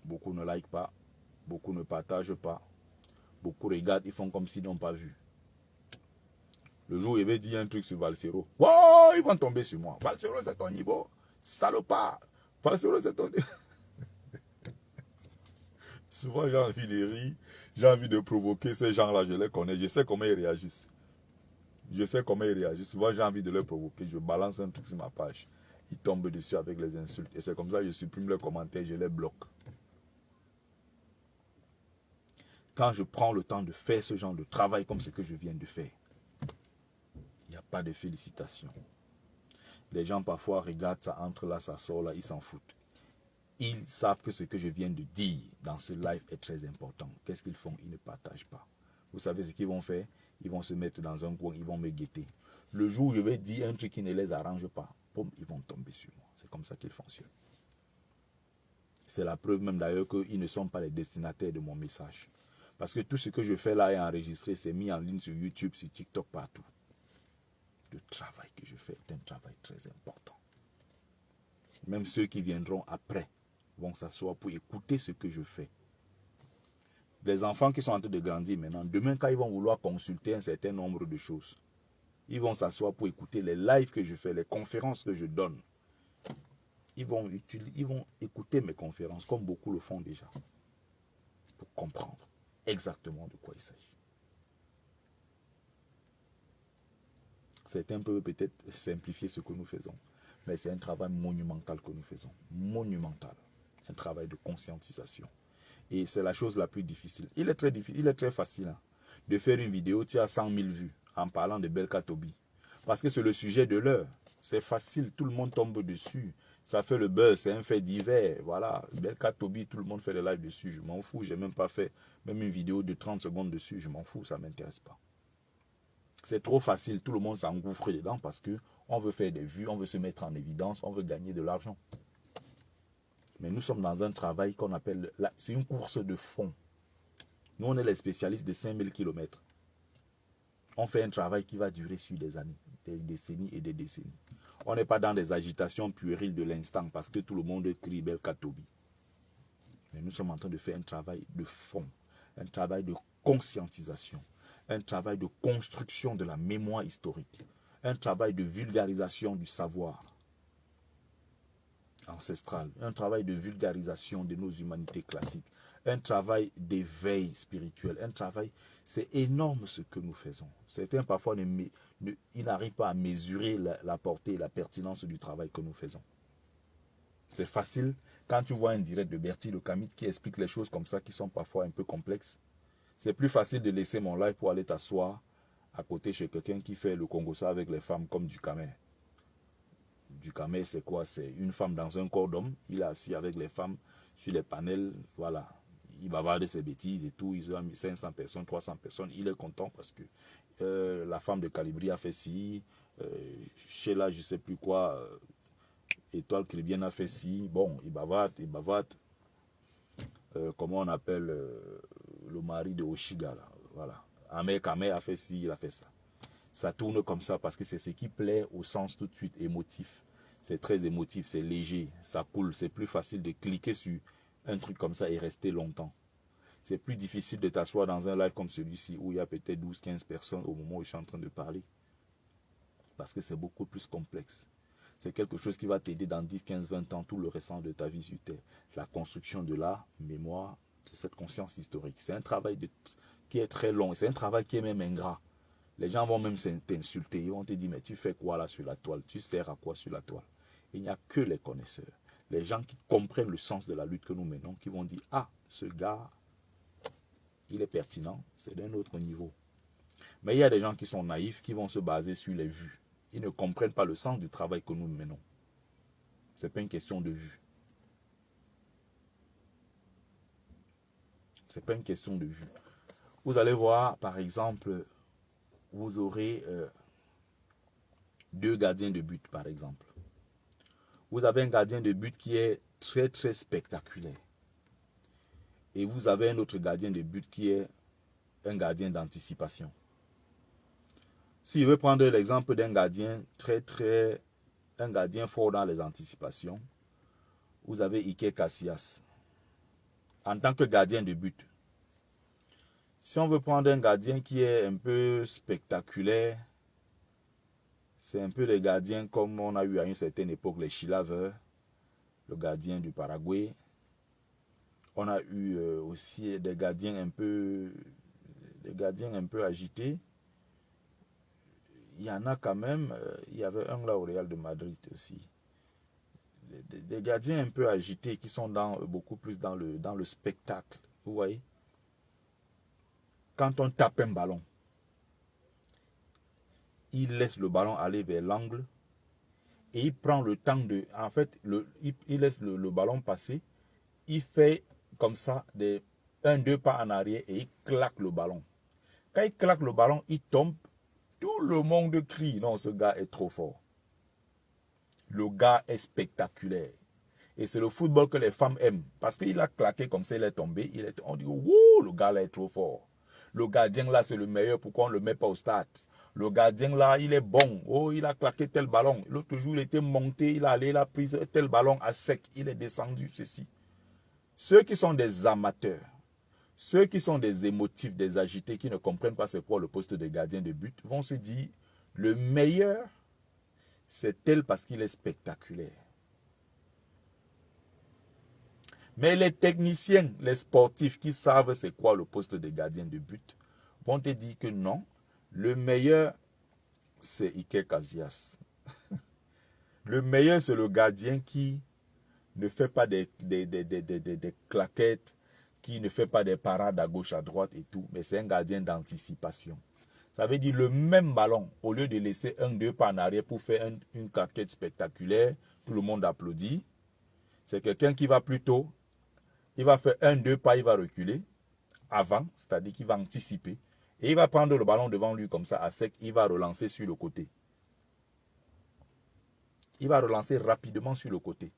Beaucoup ne like pas, beaucoup ne partagent pas. Beaucoup regardent, ils font comme s'ils n'ont pas vu. Le jour où il va dire un truc sur Valsero, wow, ils vont tomber sur moi. Valsero, c'est ton niveau. Salopard. Valsero, c'est ton niveau. Souvent, j'ai envie de rire, j'ai envie de provoquer ces gens-là, je les connais, je sais comment ils réagissent. Je sais comment ils réagissent. Souvent, j'ai envie de les provoquer, je balance un truc sur ma page. Ils tombent dessus avec les insultes. Et c'est comme ça que je supprime leurs commentaires, je les bloque. Quand je prends le temps de faire ce genre de travail comme ce que je viens de faire, il n'y a pas de félicitations. Les gens parfois regardent, ça entre là, ça sort là, ils s'en foutent. Ils savent que ce que je viens de dire dans ce live est très important. Qu'est-ce qu'ils font? Ils ne partagent pas. Vous savez ce qu'ils vont faire? Ils vont se mettre dans un coin, ils vont me guetter. Le jour où je vais dire un truc qui ne les arrange pas, boum, ils vont tomber sur moi. C'est comme ça qu'ils fonctionnent. C'est la preuve même d'ailleurs qu'ils ne sont pas les destinataires de mon message. Parce que tout ce que je fais là est enregistré, c'est mis en ligne sur YouTube, sur TikTok, partout. Le travail que je fais est un travail très important. Même ceux qui viendront après vont s'asseoir pour écouter ce que je fais. Les enfants qui sont en train de grandir maintenant, demain quand ils vont vouloir consulter un certain nombre de choses, Ils vont s'asseoir pour écouter les lives que je fais, les conférences que je donne. Ils vont écouter mes conférences comme beaucoup le font déjà. Pour comprendre exactement de quoi il s'agit. C'est un peu peut-être simplifier ce que nous faisons. Mais c'est un travail monumental que nous faisons. Monumental. Un travail de conscientisation. Et c'est la chose la plus difficile. Il est très facile hein, de faire une vidéo qui a 100 000 vues en parlant de Belka Tobi. Parce que c'est le sujet de l'heure. C'est facile, tout le monde tombe dessus. Ça fait le buzz, c'est un fait divers. Voilà, Belka Tobi, tout le monde fait des lives dessus. Je m'en fous, j'ai même pas fait même une vidéo de 30 secondes dessus. Je m'en fous, ça ne m'intéresse pas. C'est trop facile, tout le monde s'engouffre dedans parce qu'on veut faire des vues, on veut se mettre en évidence, on veut gagner de l'argent. Mais nous sommes dans un travail qu'on appelle, c'est une course de fond. Nous, on est les spécialistes de 5000 km. On fait un travail qui va durer sur des années, des décennies et des décennies. On n'est pas dans des agitations puériles de l'instant parce que tout le monde crie Belka Tobi. Mais nous sommes en train de faire un travail de fond, un travail de conscientisation, un travail de construction de la mémoire historique, un travail de vulgarisation du savoir ancestral, un travail de vulgarisation de nos humanités classiques, un travail d'éveil spirituel, un travail, c'est énorme ce que nous faisons. Certains parfois ils n'arrivent pas à mesurer la portée et la pertinence du travail que nous faisons. C'est facile quand tu vois un direct de Bertie Le Camit qui explique les choses comme ça qui sont parfois un peu complexes. C'est plus facile de laisser mon live pour aller t'asseoir à côté chez quelqu'un qui fait le Congo-ça avec les femmes comme du Kamer. Du Kamer, c'est quoi? C'est une femme dans un corps d'homme. Il est assis avec les femmes sur les panels. Voilà. Il bavarde ses bêtises et tout. Ils ont mis 500 personnes, 300 personnes. Il est content parce que la femme de Calibri a fait ci. Chez là, je ne sais plus quoi. Étoile Crébienne a fait ci. Bon, il bavarde, il bavarde. Comment on appelle le mari de Oshiga là. Voilà. Ahmed Kamer a fait ci, il a fait ça. Ça tourne comme ça parce que c'est ce qui plaît au sens tout de suite émotif. C'est très émotif, c'est léger, ça coule. C'est plus facile de cliquer sur un truc comme ça et rester longtemps. C'est plus difficile de t'asseoir dans un live comme celui-ci où il y a peut-être 12-15 personnes au moment où je suis en train de parler. Parce que c'est beaucoup plus complexe. C'est quelque chose qui va t'aider dans 10, 15, 20 ans, tout le restant de ta vie sur Terre. La construction de la mémoire, de cette conscience historique. C'est un travail qui est très long. C'est un travail qui est même ingrat. Les gens vont même t'insulter. Ils vont te dire, mais tu fais quoi là sur la toile? Tu sers à quoi sur la toile? Il n'y a que les connaisseurs. Les gens qui comprennent le sens de la lutte que nous menons, qui vont dire, ah, ce gars, il est pertinent, c'est d'un autre niveau. Mais il y a des gens qui sont naïfs, qui vont se baser sur les vues. Ils ne comprennent pas le sens du travail que nous menons. Ce n'est pas une question de vue. Ce n'est pas une question de vue. Vous allez voir, par exemple, vous aurez 2 gardiens de but, par exemple. Vous avez un gardien de but qui est très, très spectaculaire. Et vous avez un autre gardien de but qui est un gardien d'anticipation. Si je veux prendre l'exemple d'un gardien un gardien fort dans les anticipations, vous avez Iker Casillas en tant que gardien de but. Si on veut prendre un gardien qui est un peu spectaculaire, c'est un peu les gardiens comme on a eu à une certaine époque, les Chilaver, le gardien du Paraguay. On a eu aussi des gardiens un peu agités. Il y en a quand même, il y avait un là au Real de Madrid aussi. Des gardiens un peu agités qui sont beaucoup plus dans le spectacle. Vous voyez? Quand on tape un ballon, il laisse le ballon aller vers l'angle et il prend le temps de... En fait, il laisse le ballon passer. Il fait comme ça 1-2 pas en arrière et il claque le ballon. Quand il claque le ballon, il tombe. Tout le monde crie. Non, ce gars est trop fort. Le gars est spectaculaire. Et c'est le football que les femmes aiment. Parce qu'il a claqué comme ça, il est tombé. On dit, wouh, le gars là est trop fort. Le gardien là, c'est le meilleur. Pourquoi on ne le met pas au stade? Le gardien là, il est bon. Oh, il a claqué tel ballon. L'autre jour, il était monté. Il a pris tel ballon à sec. Il est descendu, ceci. Ceux qui sont des amateurs, ceux qui sont des émotifs, des agités, qui ne comprennent pas c'est quoi le poste de gardien de but, vont se dire, Le meilleur, c'est tel parce qu'il est spectaculaire. Mais les techniciens, les sportifs qui savent c'est quoi le poste de gardien de but, vont te dire que non, le meilleur, c'est Iker Casillas. Le meilleur, c'est le gardien qui ne fait pas des claquettes, qui ne fait pas des parades à gauche, à droite et tout, mais c'est un gardien d'anticipation. Ça veut dire le même ballon, au lieu de laisser 1-2 pas en arrière pour faire une claquette spectaculaire, tout le monde applaudit. C'est quelqu'un qui va plutôt, il va faire 1-2 pas, il va reculer avant, c'est-à-dire qu'il va anticiper. Et il va prendre le ballon devant lui comme ça à sec, il va relancer sur le côté. Il va relancer rapidement sur le côté.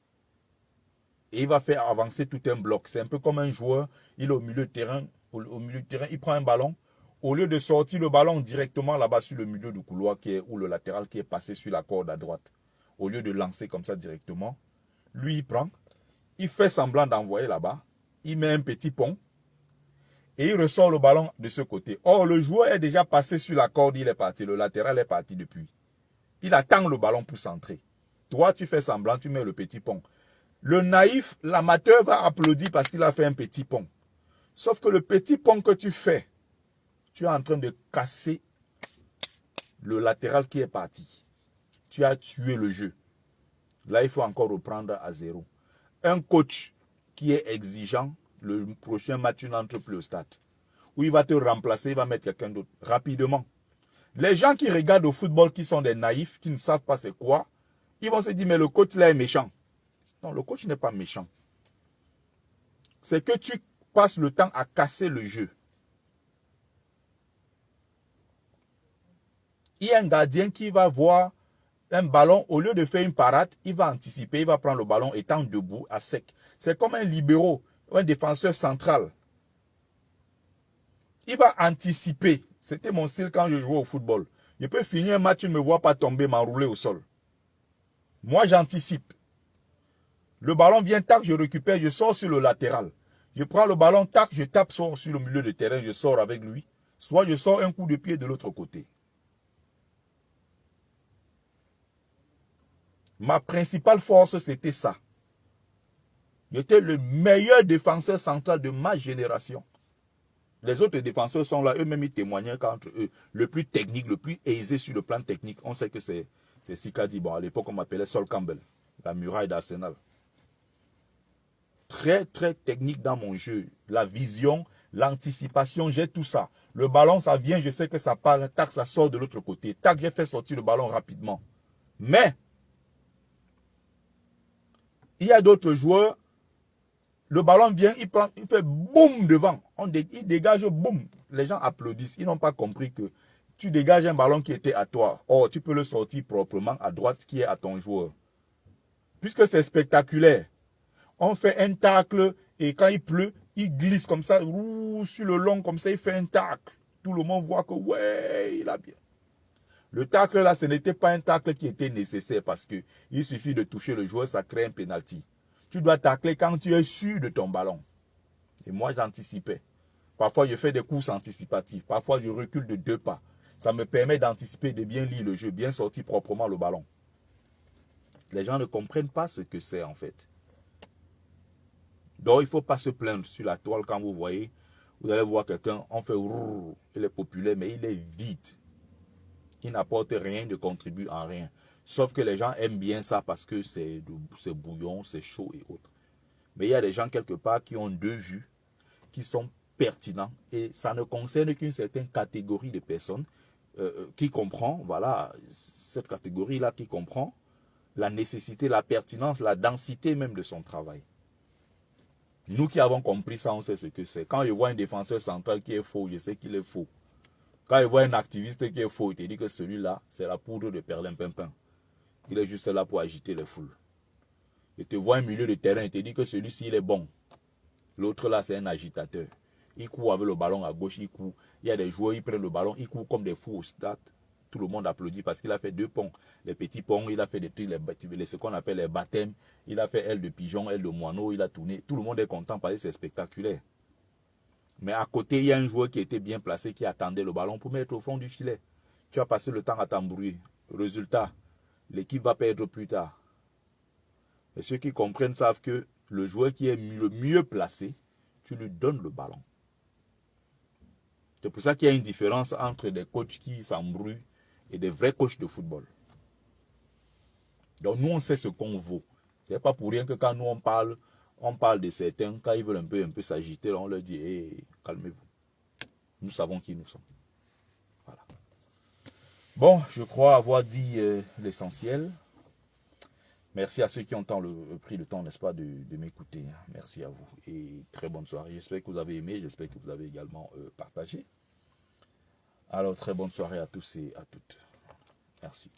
Et il va faire avancer tout un bloc. C'est un peu comme un joueur, il est au milieu de terrain, il prend un ballon. Au lieu de sortir le ballon directement là-bas sur le milieu du couloir ou le latéral qui est passé sur la corde à droite, au lieu de lancer comme ça directement, lui il prend, il fait semblant d'envoyer là-bas, il met un petit pont et il ressort le ballon de ce côté. Or, le joueur est déjà passé sur la corde, il est parti, le latéral est parti depuis. Il attend le ballon pour centrer. Toi, tu fais semblant, tu mets le petit pont. Le naïf, l'amateur va applaudir parce qu'il a fait un petit pont. Sauf que le petit pont que tu fais, tu es en train de casser le latéral qui est parti. Tu as tué le jeu. Là, il faut encore reprendre à zéro. Un coach qui est exigeant, le prochain match, tu n'entres plus au stade. Où il va te remplacer, il va mettre quelqu'un d'autre rapidement. Les gens qui regardent au football, qui sont des naïfs, qui ne savent pas c'est quoi, ils vont se dire, mais le coach là est méchant. Non, le coach n'est pas méchant. C'est que tu passes le temps à casser le jeu. Il y a un gardien qui va voir un ballon, au lieu de faire une parade, il va anticiper, il va prendre le ballon étant debout, à sec. C'est comme un libéro, un défenseur central. Il va anticiper. C'était mon style quand je jouais au football. Je peux finir un match, tu ne me vois pas tomber, m'enrouler au sol. Moi, j'anticipe. Le ballon vient, tac, je récupère, je sors sur le latéral. Je prends le ballon, tac, je tape sur le milieu de terrain, je sors avec lui. Soit je sors un coup de pied de l'autre côté. Ma principale force, c'était ça. J'étais le meilleur défenseur central de ma génération. Les autres défenseurs sont là, eux-mêmes ils témoignaient qu'entre eux, le plus technique, le plus aisé sur le plan technique, on sait que c'est Sikadi. Bon, à l'époque, on m'appelait Sol Campbell, la muraille d'Arsenal. Très, très technique dans mon jeu. La vision, l'anticipation, j'ai tout ça. Le ballon, ça vient, je sais que ça part, tac, ça sort de l'autre côté. Tac, j'ai fait sortir le ballon rapidement. Mais, il y a d'autres joueurs, le ballon vient, il fait boum devant. Il dégage boum. Les gens applaudissent. Ils n'ont pas compris que tu dégages un ballon qui était à toi. Or, tu peux le sortir proprement à droite qui est à ton joueur. Puisque c'est spectaculaire. On fait un tacle et quand il pleut, il glisse comme ça, sur le long comme ça, il fait un tacle. Tout le monde voit que ouais, il a bien. Le tacle là, ce n'était pas un tacle qui était nécessaire parce que il suffit de toucher le joueur, ça crée un penalty. Tu dois tacler quand tu es sûr de ton ballon. Et moi, j'anticipais. Parfois, je fais des courses anticipatives. Parfois, je recule de 2 pas. Ça me permet d'anticiper, de bien lire le jeu, bien sortir proprement le ballon. Les gens ne comprennent pas ce que c'est en fait. Donc, il ne faut pas se plaindre sur la toile quand vous voyez. Vous allez voir quelqu'un, on fait roux, il est populaire, mais il est vide. Il n'apporte rien, ne contribue en rien. Sauf que les gens aiment bien ça parce que c'est bouillon, c'est chaud et autres. Mais il y a des gens quelque part qui ont 2 vues, qui sont pertinents. Et ça ne concerne qu'une certaine catégorie de personnes qui comprend, voilà, cette catégorie-là qui comprend la nécessité, la pertinence, la densité même de son travail. Nous qui avons compris ça, on sait ce que c'est. Quand je vois un défenseur central qui est faux, je sais qu'il est faux. Quand je vois un activiste qui est faux, il te dit que celui-là, c'est la poudre de perlimpinpin. Il est juste là pour agiter les foules. Il te voit un milieu de terrain, il te dit que celui-ci, il est bon. L'autre là, c'est un agitateur. Il court avec le ballon à gauche, il court. Il y a des joueurs, ils prennent le ballon, ils courent comme des fous au stade. Tout le monde applaudit parce qu'il a fait 2 ponts. Les petits ponts, il a fait des trucs, ce qu'on appelle les baptêmes. Il a fait aile de pigeon, aile de moineau, il a tourné. Tout le monde est content parce que c'est spectaculaire. Mais à côté, il y a un joueur qui était bien placé, qui attendait le ballon pour mettre au fond du filet. Tu as passé le temps à t'embrouiller. Résultat, l'équipe va perdre plus tard. Et ceux qui comprennent savent que le joueur qui est le mieux placé, tu lui donnes le ballon. C'est pour ça qu'il y a une différence entre des coachs qui s'embrouillent et des vrais coachs de football. Donc nous, on sait ce qu'on vaut. Ce n'est pas pour rien que quand nous, on parle de certains, quand ils veulent un peu s'agiter, on leur dit, hey, calmez-vous. Nous savons qui nous sommes. Voilà. Bon, je crois avoir dit l'essentiel. Merci à ceux qui ont pris le temps, n'est-ce pas, de m'écouter. Merci à vous et très bonne soirée. J'espère que vous avez aimé, j'espère que vous avez également partagé. Alors, très bonne soirée à tous et à toutes. Merci.